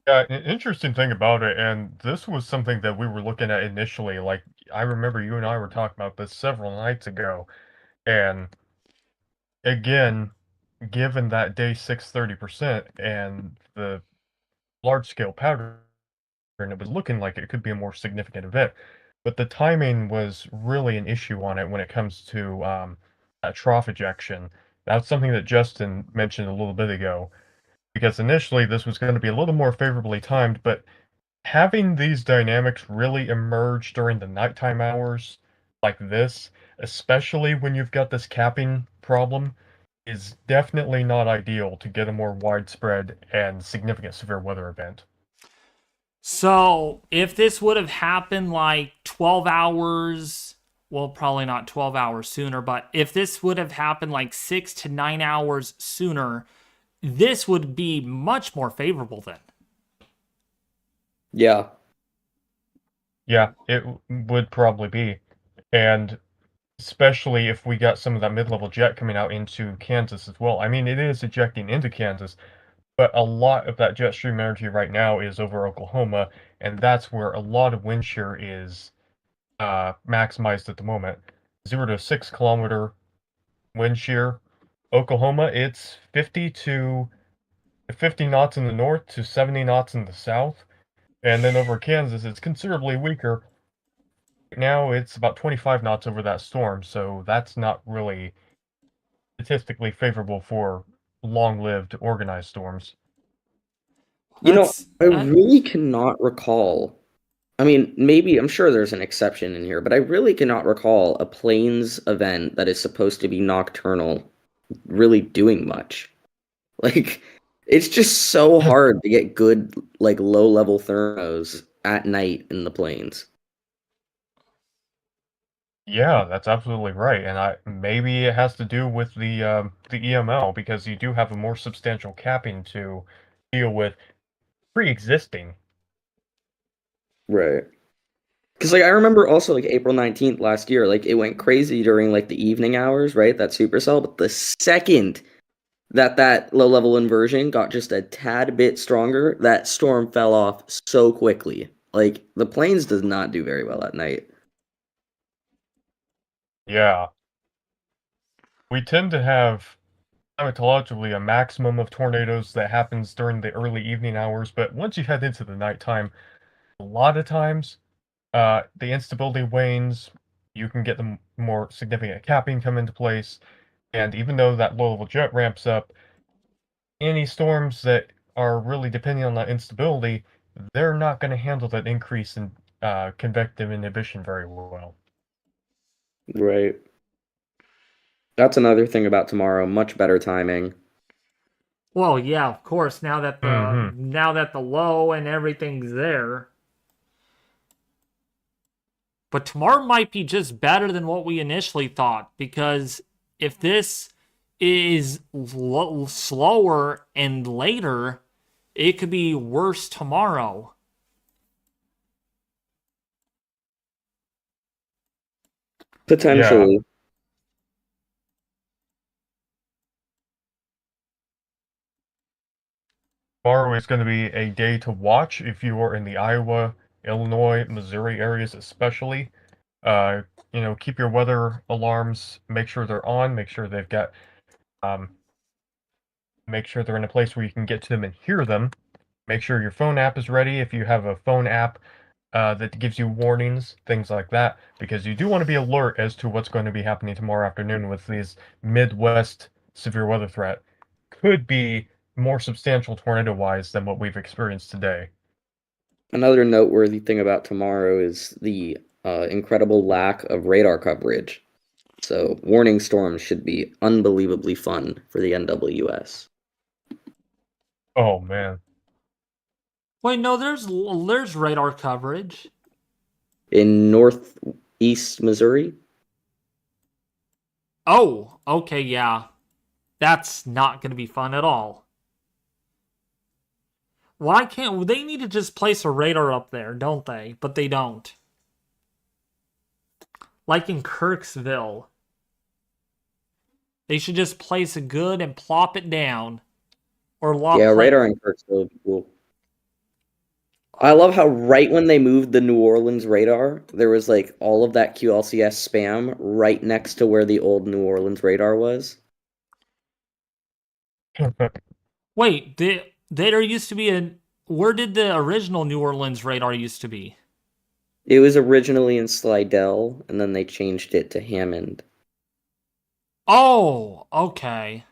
Yeah, an interesting thing about it, and this was something that we were looking at initially, like, I remember you and I were talking about this several nights ago, and again, given that day 6 30% and the large-scale pattern, it was looking like it could be a more significant event. But the timing was really an issue on it when it comes to that trough ejection. That's something that Justin mentioned a little bit ago. Because initially this was going to be a little more favorably timed, but having these dynamics really emerge during the nighttime hours like this, especially when you've got this capping problem, is definitely not ideal to get a more widespread and significant severe weather event. So, if this would have happened like 12 hours, well, probably not 12 hours sooner, but if this would have happened like 6 to 9 hours sooner, this would be much more favorable then. Yeah. Yeah, it would probably be. And especially if we got some of that mid-level jet coming out into Kansas as well. I mean, it is ejecting into Kansas, but a lot of that jet stream energy right now is over Oklahoma, and that's where a lot of wind shear is maximized at the moment. 0 to 6 kilometer wind shear. Oklahoma, it's 50 knots in the north to 70 knots in the south. And then over Kansas, it's considerably weaker. Right now, it's about 25 knots over that storm, so that's not really statistically favorable for long-lived organized storms. You know, That's I really cannot recall. I mean, maybe I'm sure there's an exception in here, but I really cannot recall a planes event that is supposed to be nocturnal really doing much. Like, it's just so hard to get good, like, low-level thermos at night in the plains. Yeah, that's absolutely right, and maybe it has to do with the EML because you do have a more substantial capping to deal with pre-existing. Right. Because, like, I remember also, like, April 19th last year, like, it went crazy during, like, the evening hours, right? That supercell. But the second that low-level inversion got just a tad bit stronger, that storm fell off so quickly. Like, the plains does not do very well at night. Yeah, we tend to have climatologically a maximum of tornadoes that happens during the early evening hours, but once you head into the nighttime, a lot of times, the instability wanes. You can get the more significant capping come into place, and even though that low-level jet ramps up, any storms that are really depending on that instability, they're not going to handle that increase in convective inhibition very well. Right. That's another thing about tomorrow. Much better timing. well, yeah, of course. Now that Mm-hmm. the low and everything's there, but tomorrow might be just better than what we initially thought because if this is slower and later, it could be worse tomorrow. Potentially. Tomorrow is going to be a day to watch if you are in the Iowa, Illinois, Missouri areas especially. Uh, keep your weather alarms, make sure they're on, make sure they're in a place where you can get to them and hear them. Make sure your phone app is ready if you have a phone app that gives you warnings, things like that, because you do want to be alert as to what's going to be happening tomorrow afternoon with these Midwest severe weather threat. Could be more substantial tornado-wise than what we've experienced today. Another noteworthy thing about tomorrow is the incredible lack of radar coverage. So, warning storms should be unbelievably fun for the NWS. Oh man. Wait, no, there's radar coverage. In northeast Missouri? Oh, okay, yeah. That's not going to be fun at all. Why can't they need to just place a radar up there, don't they? But they don't. Like in Kirksville. They should just place a good and plop it down. Or Yeah, radar in Kirksville would be cool. I love how right when they moved the New Orleans radar, there was like all of that QLCS spam right next to where the old New Orleans radar was. Wait, there used to be where did the original New Orleans radar used to be? It was originally in Slidell, and then they changed it to Hammond. Oh, okay.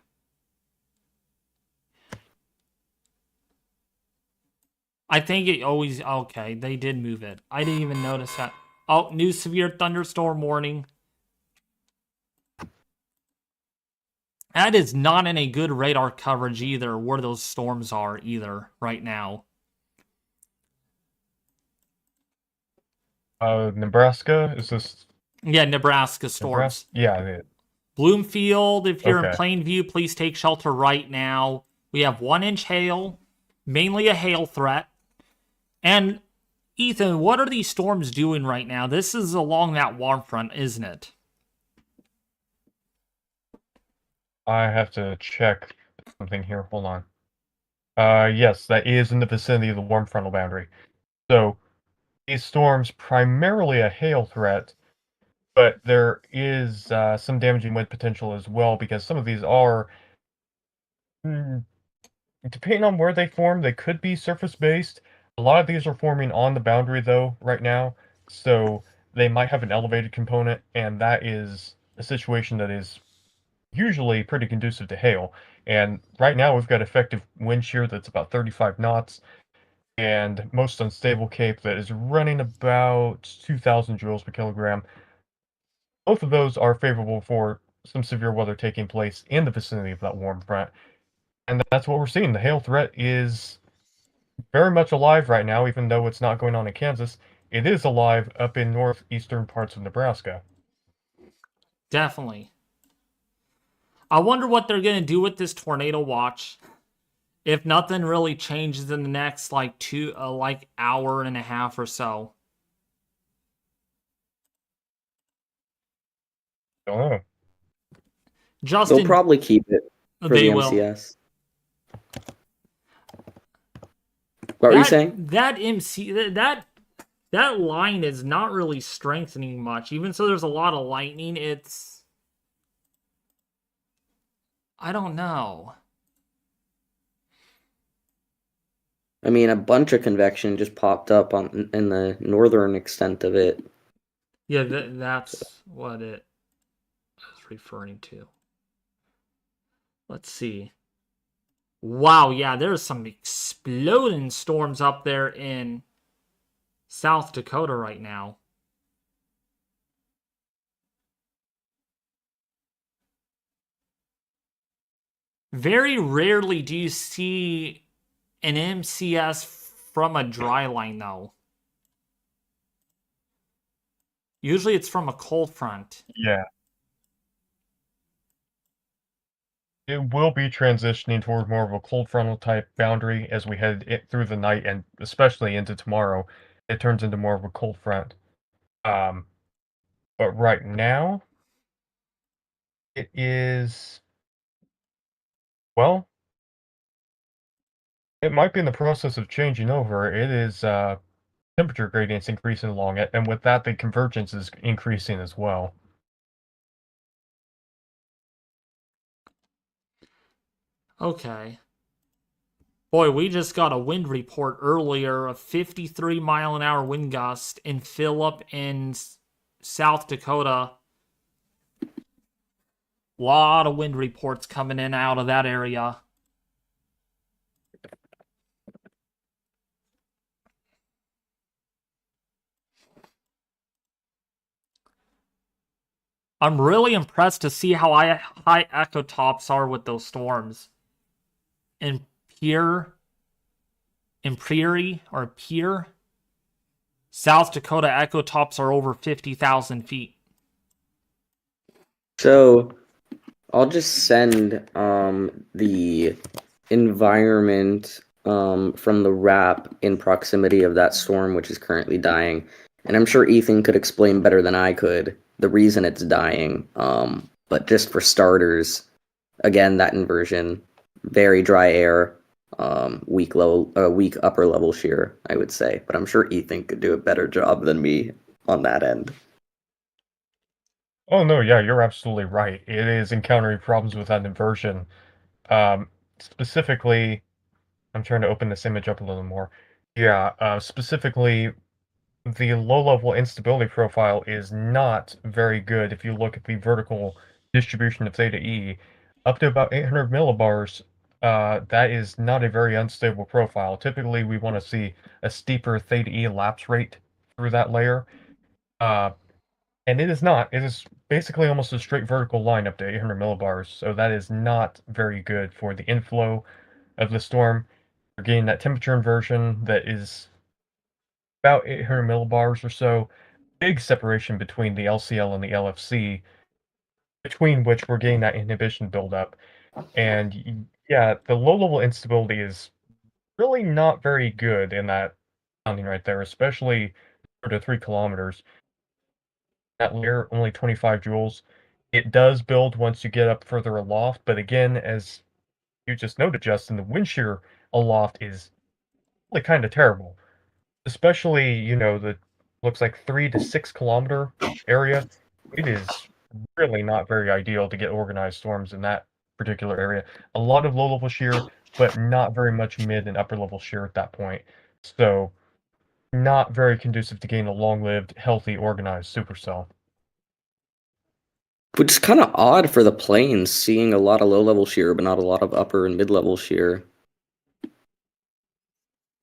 I think it always okay. They did move it. I didn't even notice that. Oh, new severe thunderstorm warning. That is not in a good radar coverage either, where those storms are either right now. Nebraska? Is this Yeah, Nebraska storms. Nebraska? Yeah. Bloomfield, if you're in Okay. Plainview, please take shelter right now. We have 1-inch hail, mainly a hail threat. And Ethan, what are these storms doing right now? This is along that warm front, isn't it? I have to check something here. Hold on. Yes, that is in the vicinity of the warm frontal boundary. So these storms primarily a hail threat, but there is some damaging wind potential as well because some of these are, depending on where they form, they could be surface based. A lot of these are forming on the boundary though right now, so they might have an elevated component, and that is a situation that is usually pretty conducive to hail. And right now we've got effective wind shear that's about 35 knots, and most unstable cape that is running about 2,000 joules per kilogram. Both of those are favorable for some severe weather taking place in the vicinity of that warm front. And that's what we're seeing. The hail threat is very much alive right now, even though it's not going on in Kansas. It is alive up in northeastern parts of Nebraska. Definitely. I wonder what they're going to do with this tornado watch. If nothing really changes in the next hour and a half or so. Don't know. Justin, They'll probably keep it for they the will. MCS. What were you saying? That line is not really strengthening much. Even so, there's a lot of lightning. I don't know. I mean, a bunch of convection just popped up in the northern extent of it. Yeah, that's what it was referring to. Let's see. Wow, yeah, there's some exploding storms up there in South Dakota right now. Very rarely do you see an MCS from a dry line, though. Usually it's from a cold front. Yeah. It will be transitioning toward more of a cold frontal type boundary as we head through the night and especially into tomorrow. It turns into more of a cold front. But right now, it is, well, it might be in the process of changing over. It is temperature gradients increasing along it, and with that, the convergence is increasing as well. Okay. Boy, we just got a wind report earlier of 53 mile an hour wind gust in Phillip in South Dakota. Lot of wind reports coming in out of that area. I'm really impressed to see how high echo tops are with those storms. In Prairie, South Dakota echo tops are over 50,000 feet. So I'll just send the environment from the wrap in proximity of that storm, which is currently dying. And I'm sure Ethan could explain better than I could the reason it's dying. But just for starters, again, that inversion, very dry air, weak upper level shear, I would say. But I'm sure Ethan could do a better job than me on that end. Oh no, yeah, you're absolutely right. It is encountering problems with that inversion. Specifically, I'm trying to open this image up a little more. Yeah, specifically, the low-level instability profile is not very good if you look at the vertical distribution of theta E. Up to about 800 millibars, that is not a very unstable profile. Typically, we want to see a steeper theta E lapse rate through that layer. And it is not. It is basically almost a straight vertical line up to 800 millibars, so that is not very good for the inflow of the storm. You're getting that temperature inversion that is about 800 millibars or so. Big separation between the LCL and the LFC, between which we're getting that inhibition buildup. And yeah, the low-level instability is really not very good in that sounding right there, especially 4 to 3 kilometers. That layer, only 25 joules. It does build once you get up further aloft, but again, as you just noted, Justin, the wind shear aloft is really kind of terrible. Especially, the looks like 3 to 6 kilometer area. It is really not very ideal to get organized storms in that particular area. A lot of low level shear, but not very much mid and upper level shear at that point. So, not very conducive to gain a long-lived, healthy, organized supercell. Which is kind of odd for the plains, seeing a lot of low-level shear, but not a lot of upper and mid-level shear.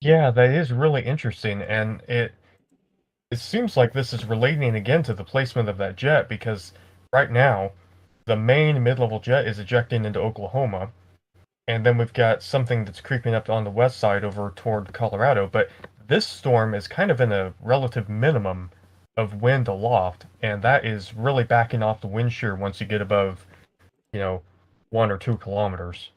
Yeah, that is really interesting, and it seems like this is relating again to the placement of that jet, because right now, the main mid-level jet is ejecting into Oklahoma, and then we've got something that's creeping up on the west side over toward Colorado, but this storm is kind of in a relative minimum of wind aloft, and that is really backing off the wind shear once you get above, 1 or 2 kilometers.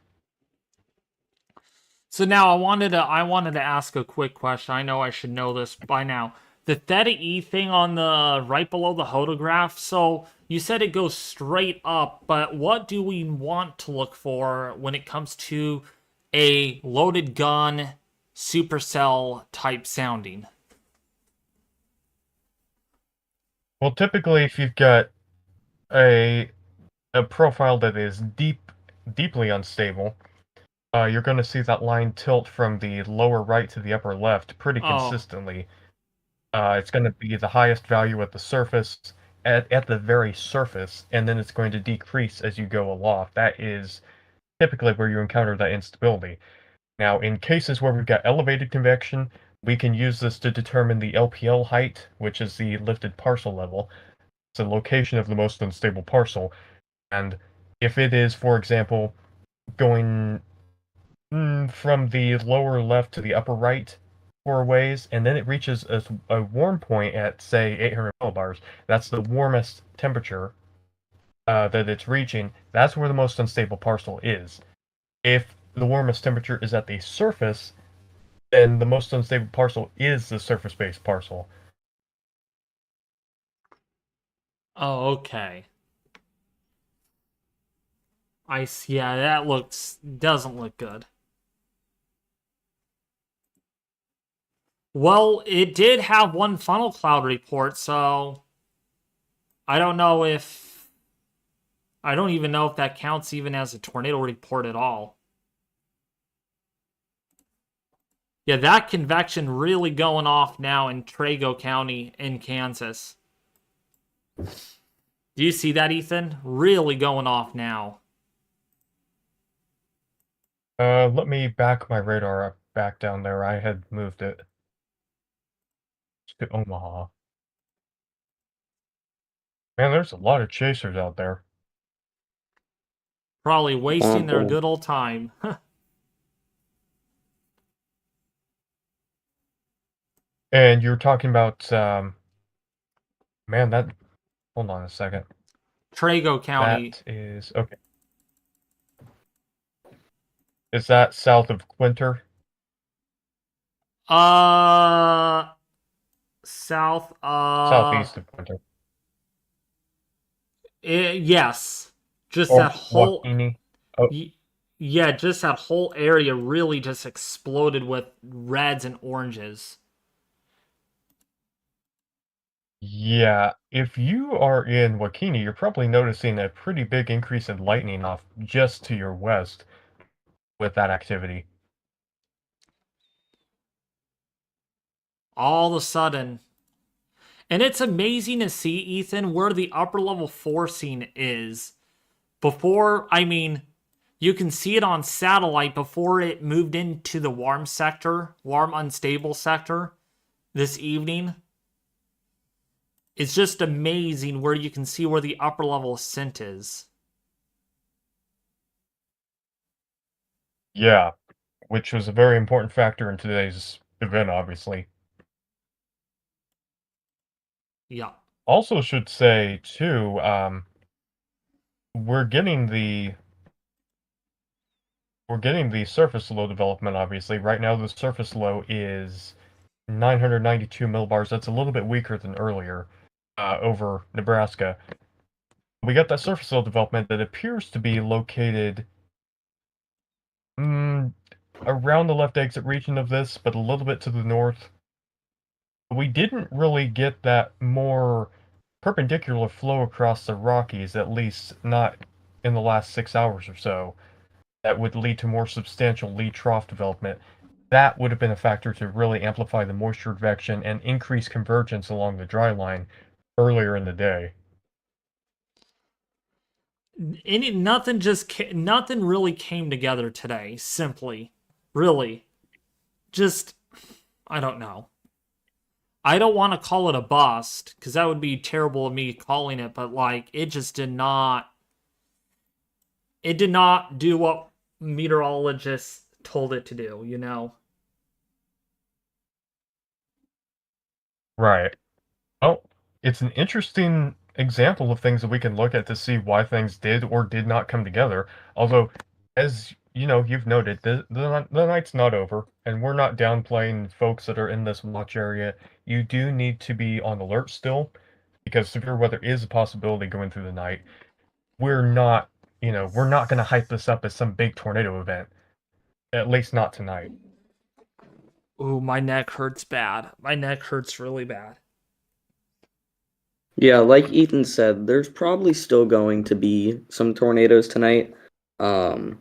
So now I wanted to ask a quick question. I know I should know this by now. The theta E thing on the right below the photograph. So you said it goes straight up, but what do we want to look for when it comes to a loaded gun supercell type sounding? Well, typically, if you've got a profile that is deeply unstable, you're going to see that line tilt from the lower right to the upper left pretty consistently. It's going to be the highest value at the surface, at the very surface, and then it's going to decrease as you go aloft. That is typically where you encounter that instability. Now, in cases where we've got elevated convection, we can use this to determine the LPL height, which is the lifted parcel level. It's the location of the most unstable parcel. And if it is, for example, going from the lower left to the upper right 4 ways, and then it reaches a warm point at, say, 800 millibars, that's the warmest temperature that it's reaching, that's where the most unstable parcel is. If the warmest temperature is at the surface, then the most unstable parcel is the surface-based parcel. Oh, okay. I see. Yeah, that doesn't look good. Well, it did have one funnel cloud report, so I don't even know if that counts even as a tornado report at all. Yeah, that convection really going off now in Trego County in Kansas. Do you see that, Ethan? Really going off now. Let me back my radar up back down there. I had moved it to Omaha. Man, there's a lot of chasers out there. Probably wasting their good old time. And you were talking about, man, hold on a second. Trego County. That is, okay. Is that south of Quinter? Southeast of Quinter. Yes. Just Or that whole... Joaquini. Oh. Yeah, just that whole area really just exploded with reds and oranges. Yeah, if you are in Joaquini, you're probably noticing a pretty big increase in lightning off just to your west with that activity. All of a sudden. And it's amazing to see, Ethan, where the upper level forcing is. Before, I mean, you can see it on satellite before it moved into the warm sector, warm unstable sector this evening. It's just amazing where you can see where the upper level ascent is. Yeah, which was a very important factor in today's event, obviously. Yeah. Also should say, too, we're getting the surface low development, obviously. Right now, the surface low is 992 millibars. That's a little bit weaker than earlier over Nebraska. We got that surface low development that appears to be located around the left exit region of this, but a little bit to the north. We didn't really get that more perpendicular flow across the Rockies, at least not in the last 6 hours or so, that would lead to more substantial lee trough development. that would have been a factor to really amplify the moisture advection and increase convergence along the dry line earlier in the day. Nothing really came together today. Simply, really, just I don't know. I don't want to call it a bust because that would be terrible of me calling it, but like it just did not. It did not do what meteorologists told it to do. You know. Right. Well, it's an interesting example of things that we can look at to see why things did or did not come together. Although, as you know, you've noted, the night's not over, and we're not downplaying folks that are in this watch area. You do need to be on alert still, because severe weather is a possibility going through the night. We're not, we're not going to hype this up as some big tornado event. At least not tonight. Ooh, my neck hurts bad. My neck hurts really bad. Yeah, like Ethan said, there's probably still going to be some tornadoes tonight. Um,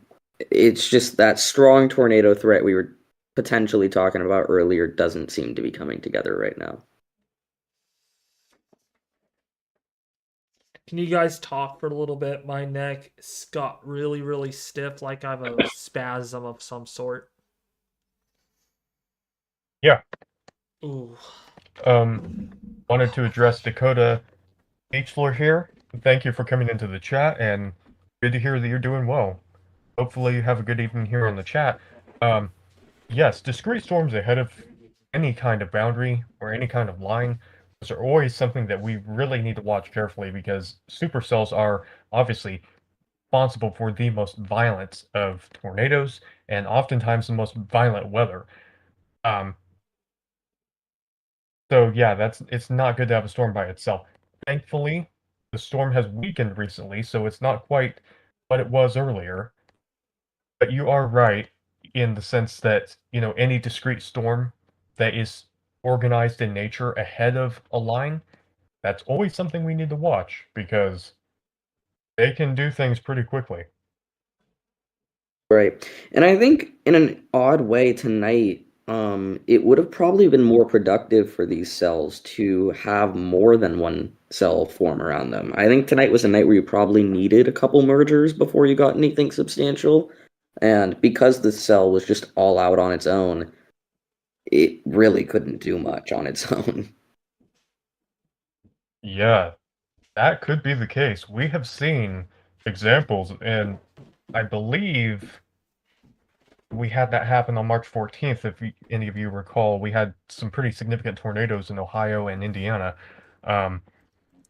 it's just that strong tornado threat we were potentially talking about earlier doesn't seem to be coming together right now. Can you guys talk for a little bit? My neck got really, really stiff, like I have a spasm of some sort. Yeah. Ooh. Wanted to address Dakota H floor here. Thank you for coming into the chat, and good to hear that you're doing well. Hopefully you have a good evening here in the chat. Yes, discrete storms ahead of any kind of boundary or any kind of line, those are always something that we really need to watch carefully because supercells are obviously responsible for the most violent of tornadoes and oftentimes the most violent weather. So yeah, it's not good to have a storm by itself. Thankfully, the storm has weakened recently, so it's not quite what it was earlier. But you are right in the sense that, any discrete storm that is organized in nature ahead of a line, that's always something we need to watch because they can do things pretty quickly. Right. And I think in an odd way tonight, it would have probably been more productive for these cells to have more than one cell form around them. I think tonight was a night where you probably needed a couple mergers before you got anything substantial. And because the cell was just all out on its own, it really couldn't do much on its own. Yeah, that could be the case. We have seen examples, and I believe we had that happen on March 14th. If any of you recall, we had some pretty significant tornadoes in Ohio and Indiana.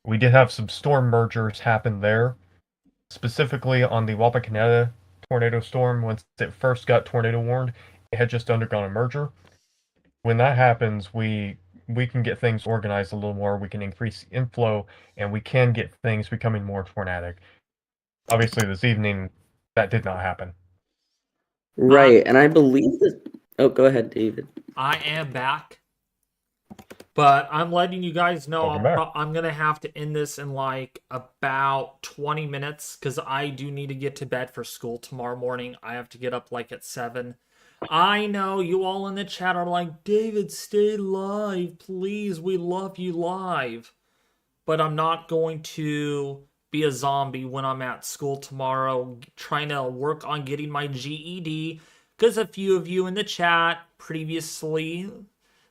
We did have some storm mergers happen there, specifically on the Wapakoneta tornado storm. Once it first got tornado warned, it had just undergone a merger. When that happens, we can get things organized a little more. We can increase inflow, and we can get things becoming more tornadic. Obviously, this evening, that did not happen. Right. And I believe that. Oh, go ahead, David. I am back. But I'm letting you guys know I'm going to have to end this in like about 20 minutes because I do need to get to bed for school tomorrow morning. I have to get up like at 7. I know you all in the chat are like, David, stay live, please. We love you live. But I'm not going to be a zombie when I'm at school tomorrow trying to work on getting my GED because a few of you in the chat previously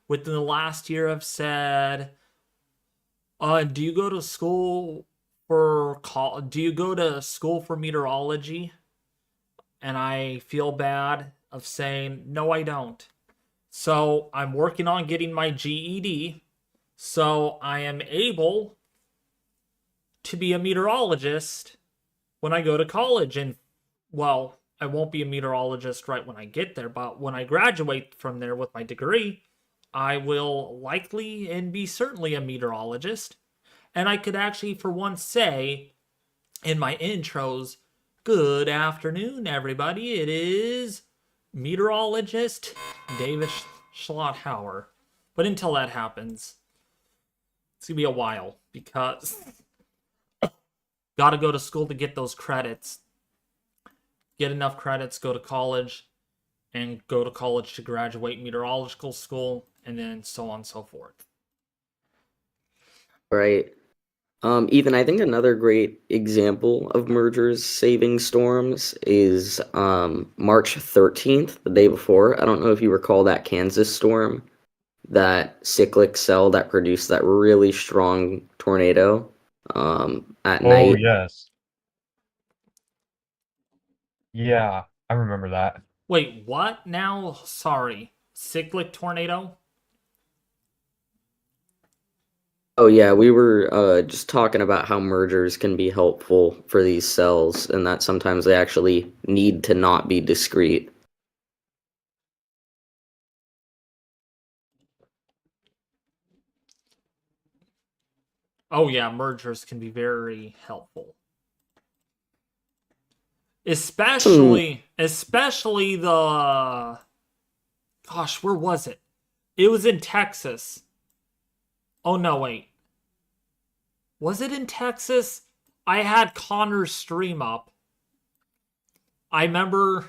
within the last year have said, do you go to school for meteorology? And I feel bad of saying, no, I don't. So I'm working on getting my GED. So I am able to be a meteorologist when I go to college. And, well, I won't be a meteorologist right when I get there, but when I graduate from there with my degree, I will likely and be certainly a meteorologist. And I could actually, for once, say in my intros, good afternoon, everybody. It is meteorologist David Schlotthauer. But until that happens, it's going to be a while because got to go to school to get those credits. Get enough credits, go to college, and go to college to graduate meteorological school, and then so on and so forth. Right. Ethan, I think another great example of mergers saving storms is March 13th, the day before. I don't know if you recall that Kansas storm, that cyclic cell that produced that really strong tornado at Oh, night. yes. Yeah, I remember that. Wait, what now? Sorry. Cyclic tornado? Oh yeah, we were just talking about how mergers can be helpful for these cells, and that sometimes they actually need to not be discrete. Oh yeah, mergers can be very helpful. Especially the, gosh, where was it? It was in Texas. Oh no, wait. Was it in Texas? I had Connor's stream up. I remember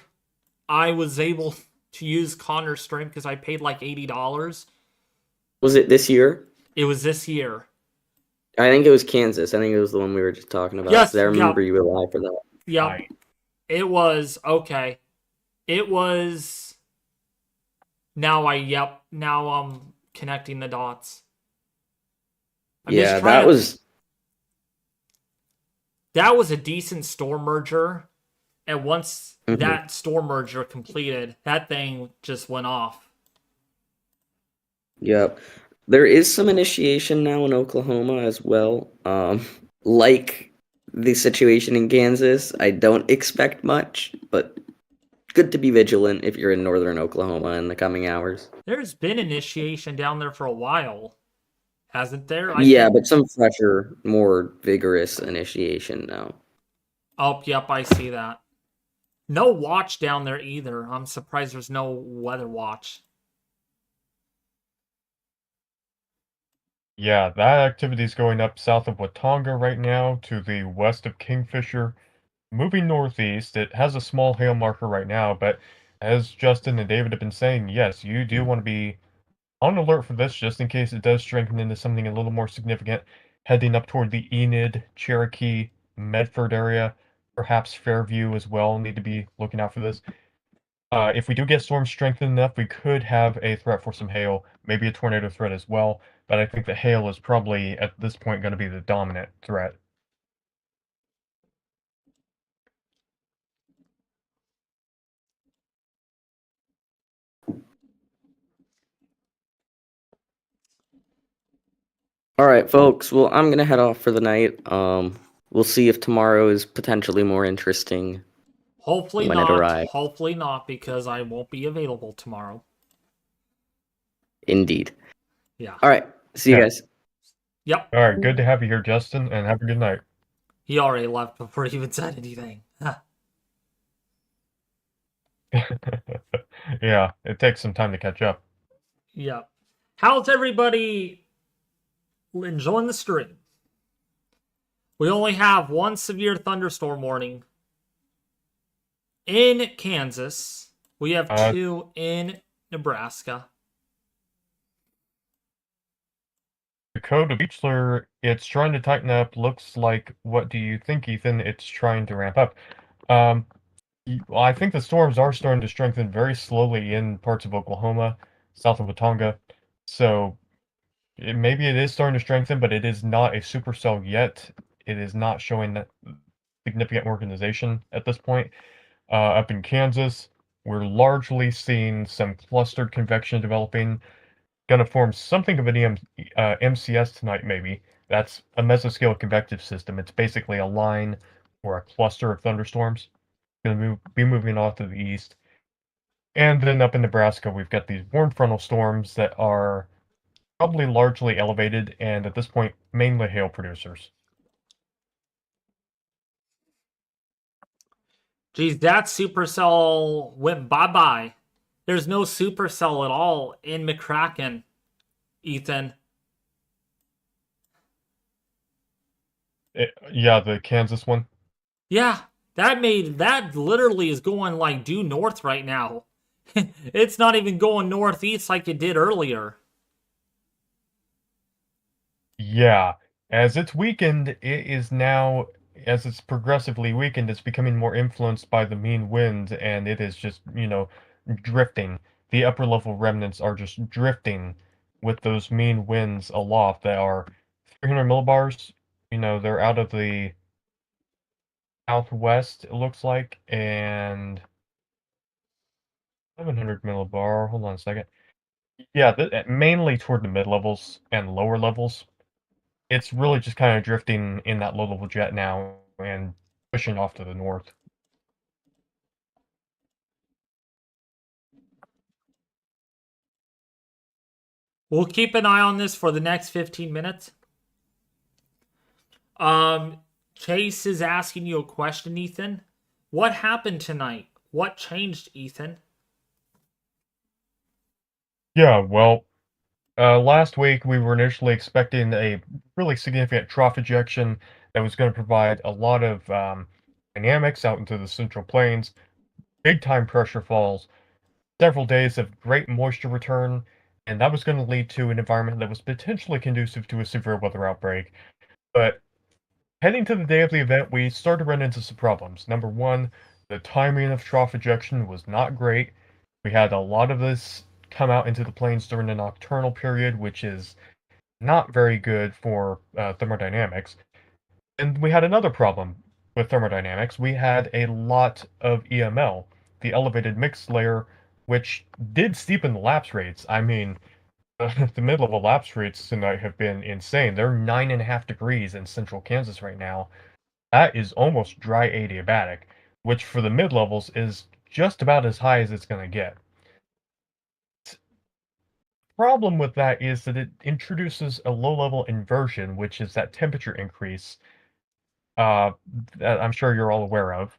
I was able to use Connor's stream because I paid like $80. Was it this year? It was this year. I think it was Kansas. I think it was the one we were just talking about. Yes, 'Cause I remember yep. you were live for that. Yep. Right. It was okay. It was now I'm connecting the dots. I'm just Yeah, trying that to- was that was a decent store merger. And once Mhm. that store merger completed, that thing just went off. Yep. There is some initiation now in Oklahoma as well. Like the situation in Kansas, I don't expect much, but good to be vigilant if you're in northern Oklahoma in the coming hours. There's been initiation down there for a while, hasn't there? Yeah, but some fresher, more vigorous initiation now. Oh, yep, I see that. No watch down there either. I'm surprised there's no weather watch. Yeah, that activity is going up south of Watauga right now to the west of Kingfisher. Moving northeast, it has a small hail marker right now, but as Justin and David have been saying, yes, you do want to be on alert for this just in case it does strengthen into something a little more significant, heading up toward the Enid, Cherokee, Medford area, perhaps Fairview as well. Need to be looking out for this. If we do get storms strengthened enough, we could have a threat for some hail, maybe a tornado threat as well, but I think the hail is probably, at this point, going to be the dominant threat. All right, folks. Well, I'm gonna head off for the night. We'll see if tomorrow is potentially more interesting. Hopefully When it not. arrives. Hopefully not, because I won't be available tomorrow. Indeed. Yeah. All right. See you Yeah. guys. Yep. All right, good to have you here, Justin, and have a good night. He already left before he even said anything. Yeah, it takes some time to catch up. Yep. How's everybody enjoying the stream? We only have one severe thunderstorm warning in Kansas. We have two in Nebraska. The code of Beechler, it's trying to tighten up. Looks like, what do you think, Ethan? It's trying to ramp up. Well, I think the storms are starting to strengthen very slowly in parts of Oklahoma, south of Watauga. So maybe it is starting to strengthen, but it is not a supercell yet. It is not showing that significant organization at this point. Up in Kansas, we're largely seeing some clustered convection developing. Going to form something of an MCS tonight, maybe. That's a mesoscale convective system. It's basically a line or a cluster of thunderstorms. Going to be moving off to the east. And then up in Nebraska, we've got these warm frontal storms that are probably largely elevated and at this point, mainly hail producers. Geez, that supercell went bye-bye. There's no supercell at all in McCracken, Ethan. Yeah, the Kansas one. Yeah, that literally is going like due north right now. It's not even going northeast like it did earlier. Yeah, as it's weakened, it is now, as it's progressively weakened, it's becoming more influenced by the mean winds, and it is just, drifting. The upper level remnants are just drifting with those mean winds aloft that are 300 millibars. They're out of the southwest, it looks like, and 700 millibar. Hold on a second. Yeah, mainly toward the mid levels and lower levels. It's really just kinda drifting in that low-level jet now and pushing off to the north. We'll keep an eye on this for the next 15 minutes. Chase is asking you a question, Ethan. What happened tonight? What changed, Ethan? Yeah, well, last week we were initially expecting a really significant trough ejection that was gonna provide a lot of, dynamics out into the Central Plains, big time pressure falls, several days of great moisture return, and that was gonna lead to an environment that was potentially conducive to a severe weather outbreak. But heading to the day of the event, we started to run into some problems. Number one, the timing of trough ejection was not great. We had a lot of this come out into the plains during the nocturnal period, which is not very good for thermodynamics. And we had another problem with thermodynamics. We had a lot of EML, the elevated mixed layer, which did steepen the lapse rates. I mean, the mid-level lapse rates tonight have been insane. They're 9.5 degrees in central Kansas right now. That is almost dry adiabatic, which for the mid-levels is just about as high as it's going to get. Problem with that is that it introduces a low-level inversion, which is that temperature increase that I'm sure you're all aware of.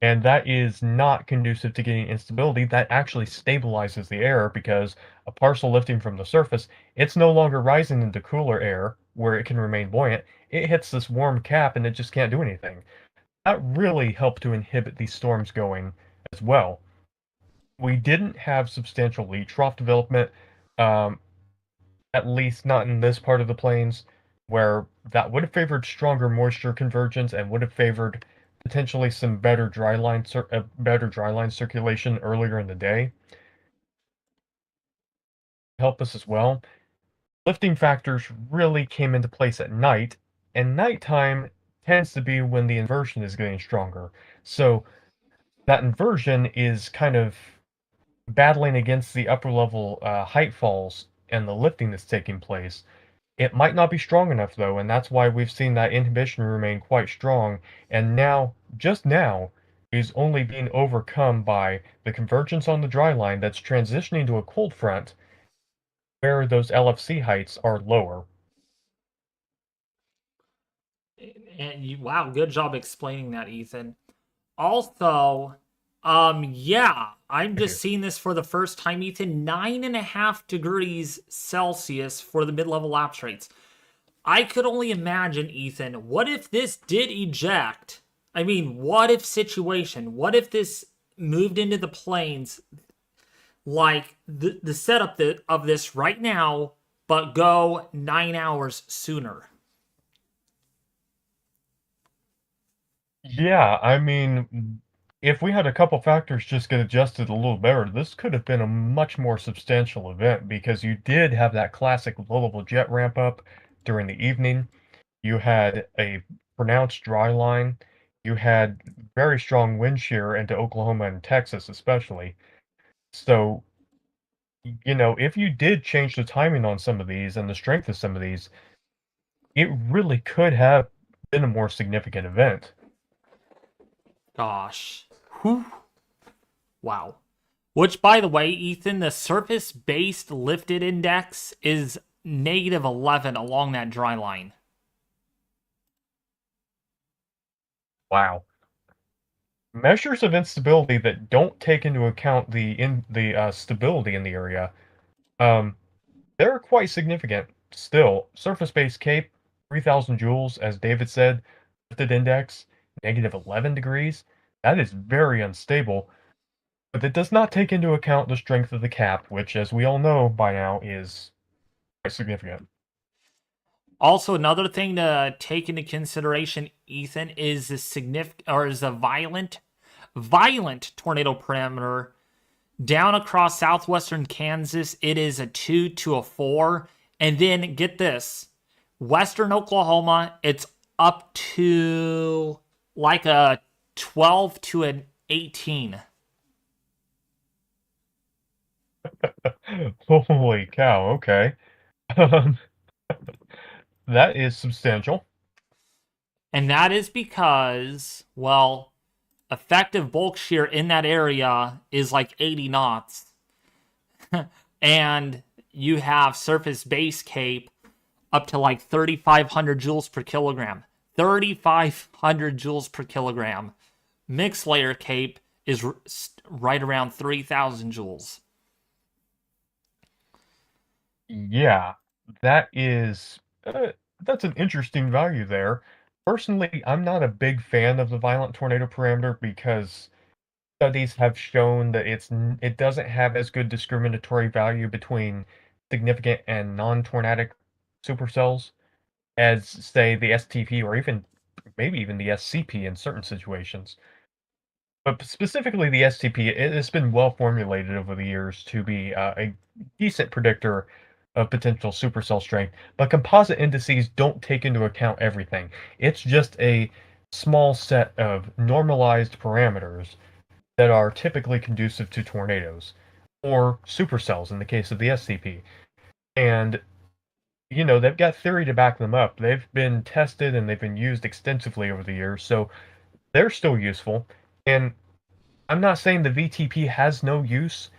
And that is not conducive to getting instability. That actually stabilizes the air because a parcel lifting from the surface, it's no longer rising into cooler air where it can remain buoyant. It hits this warm cap and it just can't do anything. That really helped to inhibit these storms going as well. We didn't have substantial lead trough development, um, at least not in this part of the plains, where that would have favored stronger moisture convergence and would have favored potentially some better better dry line circulation earlier in the day. Help us as well. Lifting factors really came into place at night, and nighttime tends to be when the inversion is getting stronger. So that inversion is kind of battling against the upper level height falls and the lifting that's taking place. It might not be strong enough though, and that's why we've seen that inhibition remain quite strong, and now, just now, is only being overcome by the convergence on the dry line that's transitioning to a cold front where those LFC heights are lower. And wow, good job explaining that, Ethan. Also, yeah, I'm just seeing this for the first time, Ethan. 9.5 degrees Celsius for the mid-level lapse rates. I could only imagine, Ethan, what if this did eject? I mean, what if situation? What if this moved into the plains like the setup of this right now, but go 9 hours sooner? Yeah, I mean, if we had a couple factors just get adjusted a little better, this could have been a much more substantial event because you did have that classic low-level jet ramp up during the evening. You had a pronounced dry line. You had very strong wind shear into Oklahoma and Texas, especially. So, if you did change the timing on some of these and the strength of some of these, it really could have been a more significant event. Gosh. Whew. Wow. Which, by the way, Ethan, the surface-based lifted index is -11 along that dry line. Wow. Measures of instability that don't take into account the stability in the area, they're quite significant still. Surface-based CAPE, 3,000 joules, as David said, lifted index, -11 degrees. That is very unstable. But it does not take into account the strength of the cap, which, as we all know by now, is quite significant. Also, another thing to take into consideration, Ethan, is the violent tornado parameter. Down across southwestern Kansas, it is a 2 to a 4. And then, get this, western Oklahoma, it's up to like a 12 to an 18. Holy cow, okay. Um, that is substantial. And that is because, well, effective bulk shear in that area is like 80 knots. And you have surface base cape up to like 3,500 joules per kilogram. 3,500 joules per kilogram. Mixed layer cape is right around 3,000 joules. Yeah, that is that's an interesting value there. Personally, I'm not a big fan of the violent tornado parameter because studies have shown that it doesn't have as good discriminatory value between significant and non-tornadic supercells as, say, the STP or even maybe even the SCP in certain situations. But specifically the STP, it has been well formulated over the years to be a decent predictor of potential supercell strength, but composite indices don't take into account everything. It's just a small set of normalized parameters that are typically conducive to tornadoes, or supercells in the case of the SCP. And, they've got theory to back them up. They've been tested and they've been used extensively over the years, so they're still useful. And I'm not saying the VTP has no use,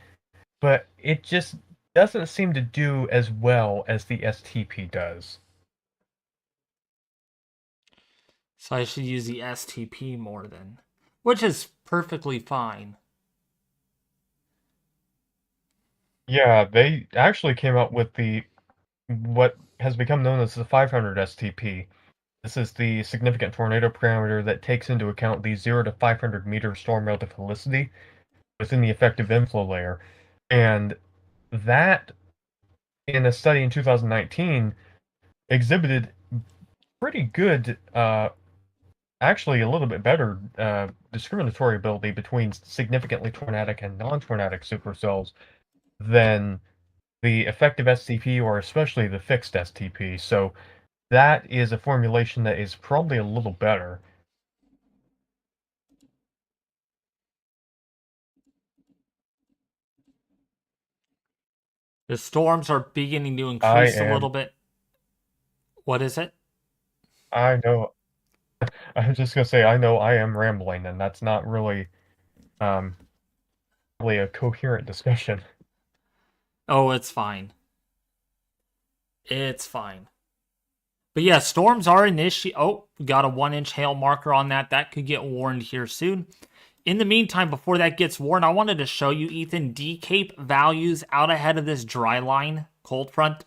but it just doesn't seem to do as well as the STP does. So I should use the STP more then, which is perfectly fine. Yeah, they actually came out with what has become known as the 500 STP. This is the significant tornado parameter that takes into account the 0 to 500 meter storm relative helicity within the effective inflow layer. And that, in a study in 2019, exhibited pretty good, actually a little bit better discriminatory ability between significantly tornadic and non-tornadic supercells than the effective STP or especially the fixed STP. So that is a formulation that is probably a little better. The storms are beginning to I increase a little am. bit. What is it? I know. I'm just gonna say I know I am rambling, and that's not really really a coherent discussion. Oh, it's fine. It's fine. But yeah, storms are an issue. Oh, we got a 1-inch hail marker on that. That could get warned here soon. In the meantime, before that gets warned, I wanted to show you, Ethan, decape values out ahead of this dry line cold front.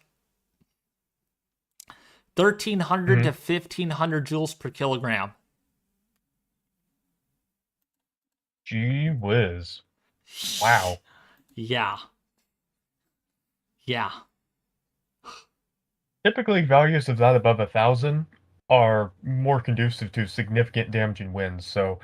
1,300 to 1,500 joules per kilogram. Gee whiz. Wow. Yeah. Yeah. Typically, values of that above 1,000 are more conducive to significant damaging winds. So,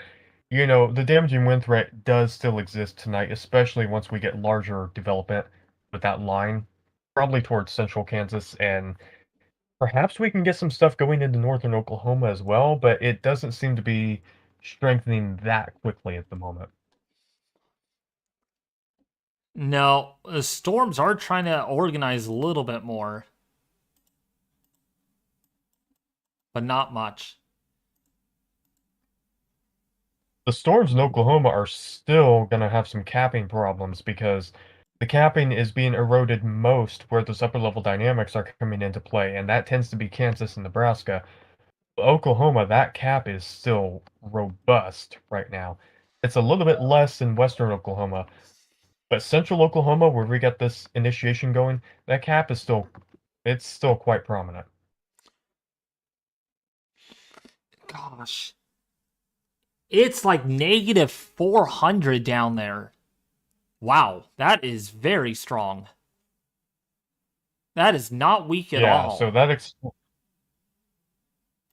the damaging wind threat does still exist tonight, especially once we get larger development with that line, probably towards central Kansas, and perhaps we can get some stuff going into northern Oklahoma as well, but it doesn't seem to be strengthening that quickly at the moment. No, the storms are trying to organize a little bit more. But not much. The storms in Oklahoma are still going to have some capping problems because the capping is being eroded most where those upper level dynamics are coming into play, and that tends to be Kansas and Nebraska. Oklahoma, that cap is still robust right now. It's a little bit less in western Oklahoma, but central Oklahoma, where we got this initiation going, that cap is still quite prominent. Gosh. It's like negative 400 down there. Wow, that is very strong. That is not weak at Yeah, all. so that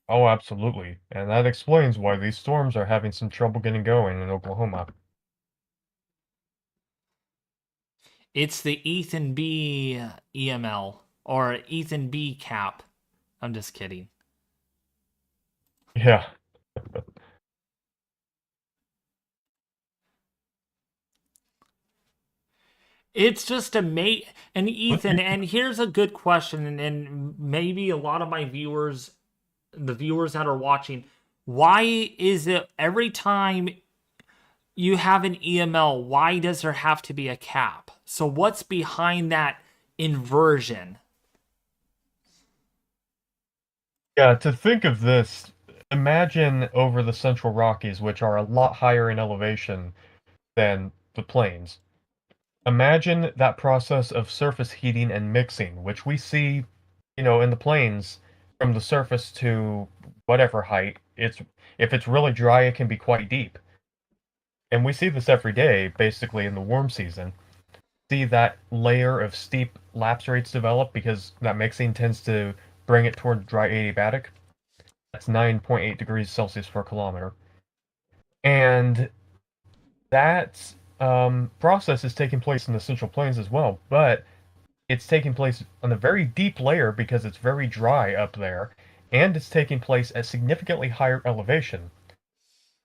oh, absolutely. And that explains why these storms are having some trouble getting going in Oklahoma. It's the Ethan B EML or Ethan B cap. I'm just kidding. Yeah. It's just amazing. And Ethan, and here's a good question, and maybe a lot of my viewers, the viewers that are watching, why is it every time you have an EML, why does there have to be a cap? So what's behind that inversion? Yeah, to think of this, imagine over the Central Rockies, which are a lot higher in elevation than the plains. Imagine that process of surface heating and mixing, which we see, in the plains from the surface to whatever height. If it's really dry, it can be quite deep. And we see this every day, basically in the warm season. See that layer of steep lapse rates develop because that mixing tends to bring it toward dry adiabatic. That's 9.8 degrees Celsius per kilometer. And that process is taking place in the Central Plains as well, but it's taking place on a very deep layer because it's very dry up there, and it's taking place at significantly higher elevation.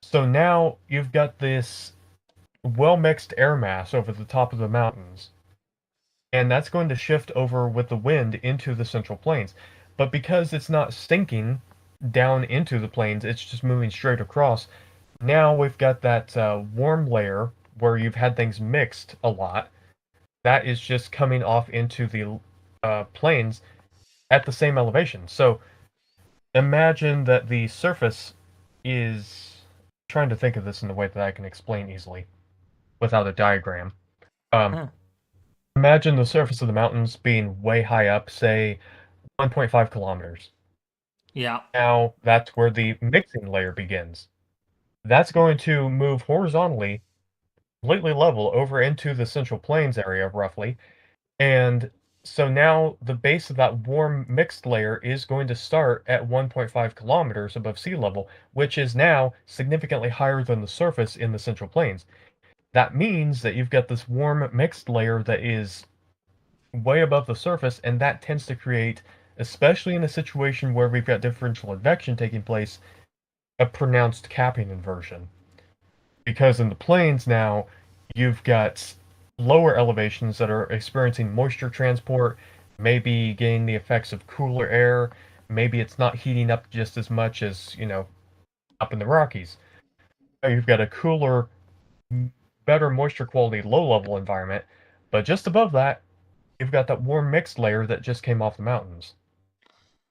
So now you've got this well-mixed air mass over the top of the mountains, and that's going to shift over with the wind into the Central Plains. But because it's not sinking down into the plains, it's just moving straight across. Now we've got that warm layer where you've had things mixed a lot. That is just coming off into the plains at the same elevation. So imagine that the surface is trying to think of this in a way that I can explain easily without a diagram. Huh. Imagine the surface of the mountains being way high up, say 1.5 kilometers. Yeah. Now that's where the mixing layer begins. That's going to move horizontally, completely level over into the Central Plains area, roughly. And so now the base of that warm mixed layer is going to start at 1.5 kilometers above sea level, which is now significantly higher than the surface in the Central Plains. That means that you've got this warm mixed layer that is way above the surface, and that tends to create, especially in a situation where we've got differential advection taking place, a pronounced capping inversion. Because in the plains now, you've got lower elevations that are experiencing moisture transport, maybe getting the effects of cooler air, maybe it's not heating up just as much as, up in the Rockies. You've got a cooler, better moisture quality low level environment, but just above that, you've got that warm mixed layer that just came off the mountains.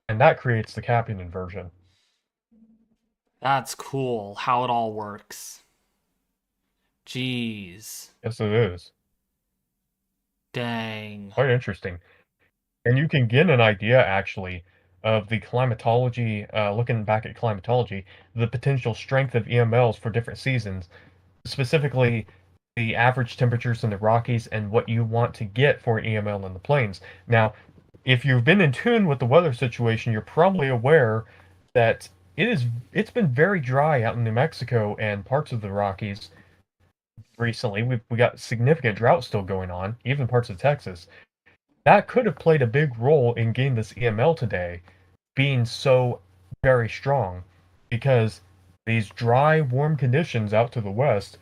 And that creates the capping inversion. That's cool how it all works. Jeez. Yes, it is. Dang. Quite interesting. And you can get an idea, actually, of the climatology, looking back at climatology, the potential strength of EMLs for different seasons, specifically the average temperatures in the Rockies and what you want to get for an EML in the plains. Now, if you've been in tune with the weather situation, you're probably aware that it's been very dry out in New Mexico and parts of the Rockies recently. We got significant drought still going on, even parts of Texas. That could have played a big role in getting this EML today being so very strong, because these dry, warm conditions out to the west,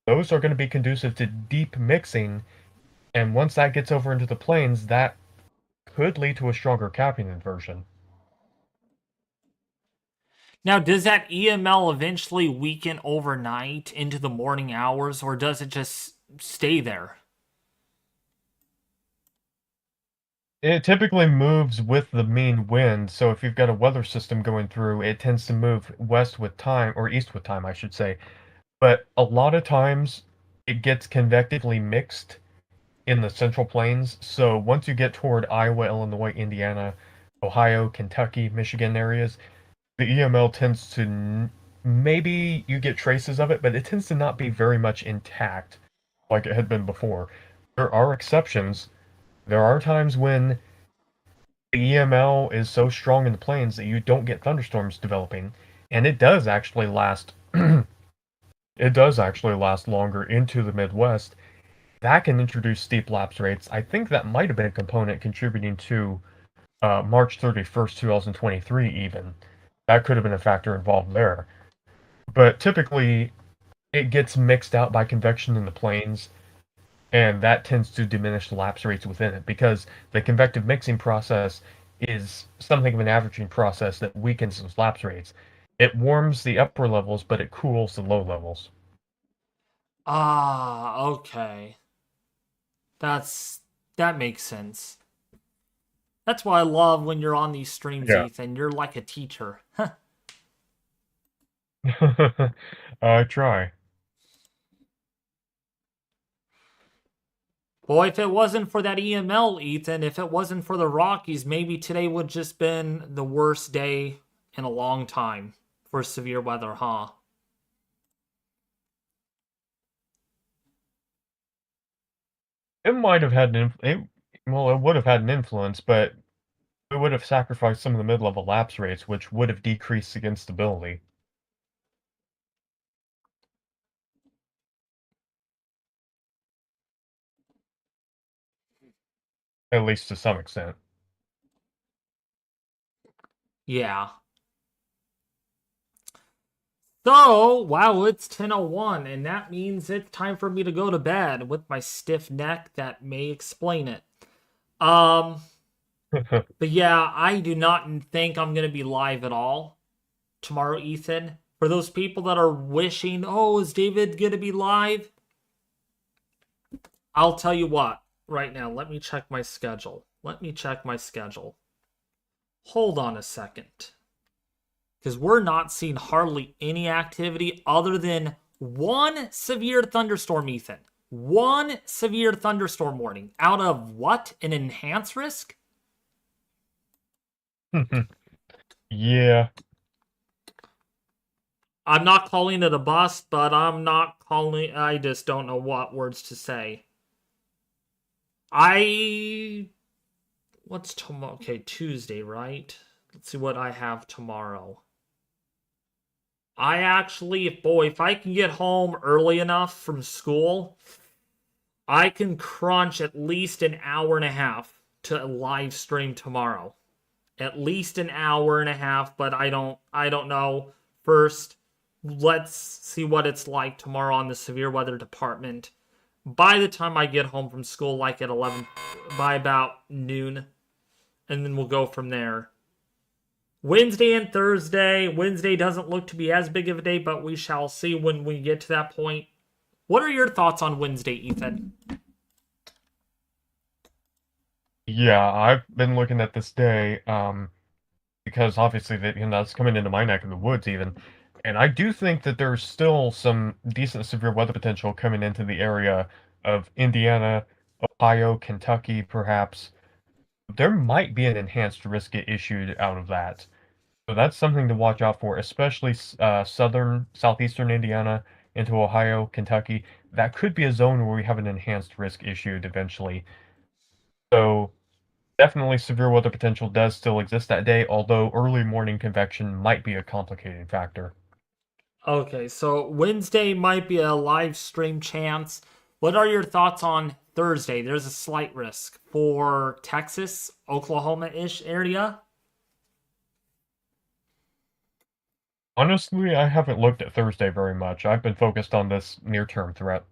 those are going to be conducive to deep mixing, and once that gets over into the plains, that could lead to a stronger capping inversion. Now, does that EML eventually weaken overnight into the morning hours, or does it just stay there? It typically moves with the mean wind, so if you've got a weather system going through, it tends to move west with time, or east with time, I should say. But a lot of times, it gets convectively mixed in the Central Plains, so once you get toward Iowa, Illinois, Indiana, Ohio, Kentucky, Michigan areas, the EML tends to maybe you get traces of it, but it tends to not be very much intact like it had been before. There are exceptions. There are times when the EML is so strong in the plains that you don't get thunderstorms developing, and it does actually last. It does actually last longer into the Midwest. That can introduce steep lapse rates. I think that might have been a component contributing to March 31st, 2023, even. That could have been a factor involved there. But typically, it gets mixed out by convection in the plains, and that tends to diminish the lapse rates within it because the convective mixing process is something of an averaging process that weakens those lapse rates. It warms the upper levels, but it cools the low levels. Ah, okay. That makes sense. That's why I love when you're on these streams, Yeah. Ethan. You're like a teacher. I try. Boy, if it wasn't for that EML, Ethan, if it wasn't for the Rockies, maybe today would just been the worst day in a long time for severe weather, huh? It might have had it would have had an influence, but it would have sacrificed some of the mid-level lapse rates, which would have decreased against stability, at least to some extent. Yeah. So, wow, it's 10:01, and that means it's time for me to go to bed with my stiff neck that may explain it. But yeah, I do not think I'm going to be live at all tomorrow, Ethan. For those people that are wishing, oh, is David going to be live? I'll tell you what, right now, let me check my schedule. Hold on a second. Because we're not seeing hardly any activity other than one severe thunderstorm, Ethan. One severe thunderstorm warning out of what? An enhanced risk? Yeah. I'm not calling it a bust, but I just don't know what words to say. What's tomorrow? Okay, Tuesday, right? Let's see what I have tomorrow. If I can get home early enough from school, I can crunch at least an hour and a half to live stream tomorrow. At least an hour and a half, but I don't know. First, let's see what it's like tomorrow on the severe weather department. By the time I get home from school, like at 11, by about noon, and then we'll go from there. Wednesday and Thursday. Wednesday doesn't look to be as big of a day, but we shall see when we get to that point. What are your thoughts on Wednesday, Ethan? Yeah, I've been looking at this day, because obviously that's coming into my neck of the woods even. And I do think that there's still some decent severe weather potential coming into the area of Indiana, Ohio, Kentucky, perhaps. There might be an enhanced risk get issued out of that. So that's something to watch out for, especially southeastern Indiana into Ohio, Kentucky. That could be a zone where we have an enhanced risk issued eventually. So definitely severe weather potential does still exist that day, although early morning convection might be a complicating factor. Okay, so Wednesday might be a live stream chance. What are your thoughts on Thursday? There's a slight risk for Texas, Oklahoma-ish area. Honestly, I haven't looked at Thursday very much. I've been focused on this near-term threat.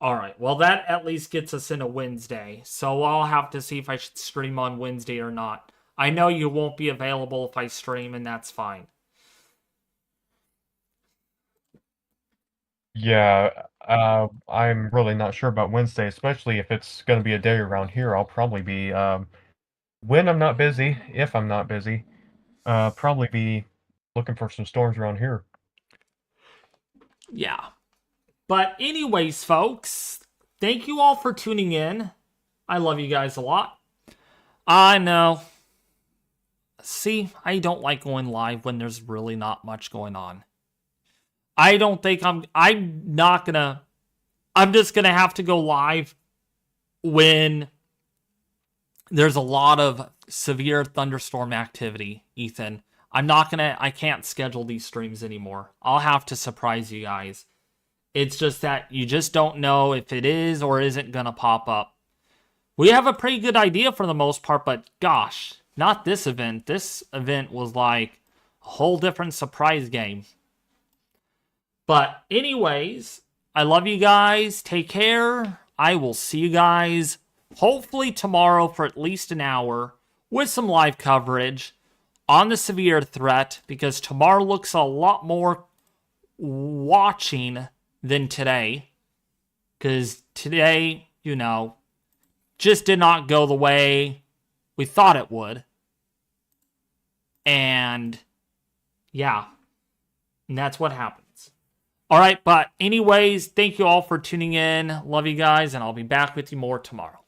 All right, well, that at least gets us into Wednesday. So I'll have to see if I should stream on Wednesday or not. I know you won't be available if I stream, and that's fine. Yeah, I'm really not sure about Wednesday, especially if it's going to be a day around here. I'll probably be, when I'm not busy, if I'm not busy, probably be looking for some storms around here. Yeah. But anyways, folks, thank you all for tuning in. I love you guys a lot. I know. See, I don't like going live when there's really not much going on. I'm not gonna I'm just going to have to go live when there's a lot of severe thunderstorm activity, Ethan. I can't schedule these streams anymore. I'll have to surprise you guys. It's just that you just don't know if it is or isn't going to pop up. We have a pretty good idea for the most part, but gosh, not this event. This event was like a whole different surprise game. But anyways, I love you guys. Take care. I will see you guys hopefully tomorrow for at least an hour with some live coverage on the severe threat, because tomorrow looks a lot more watching than today. Because today, you know, just did not go the way we thought it would. And yeah, and that's what happens. All right, but anyways, thank you all for tuning in. Love you guys, and I'll be back with you more tomorrow.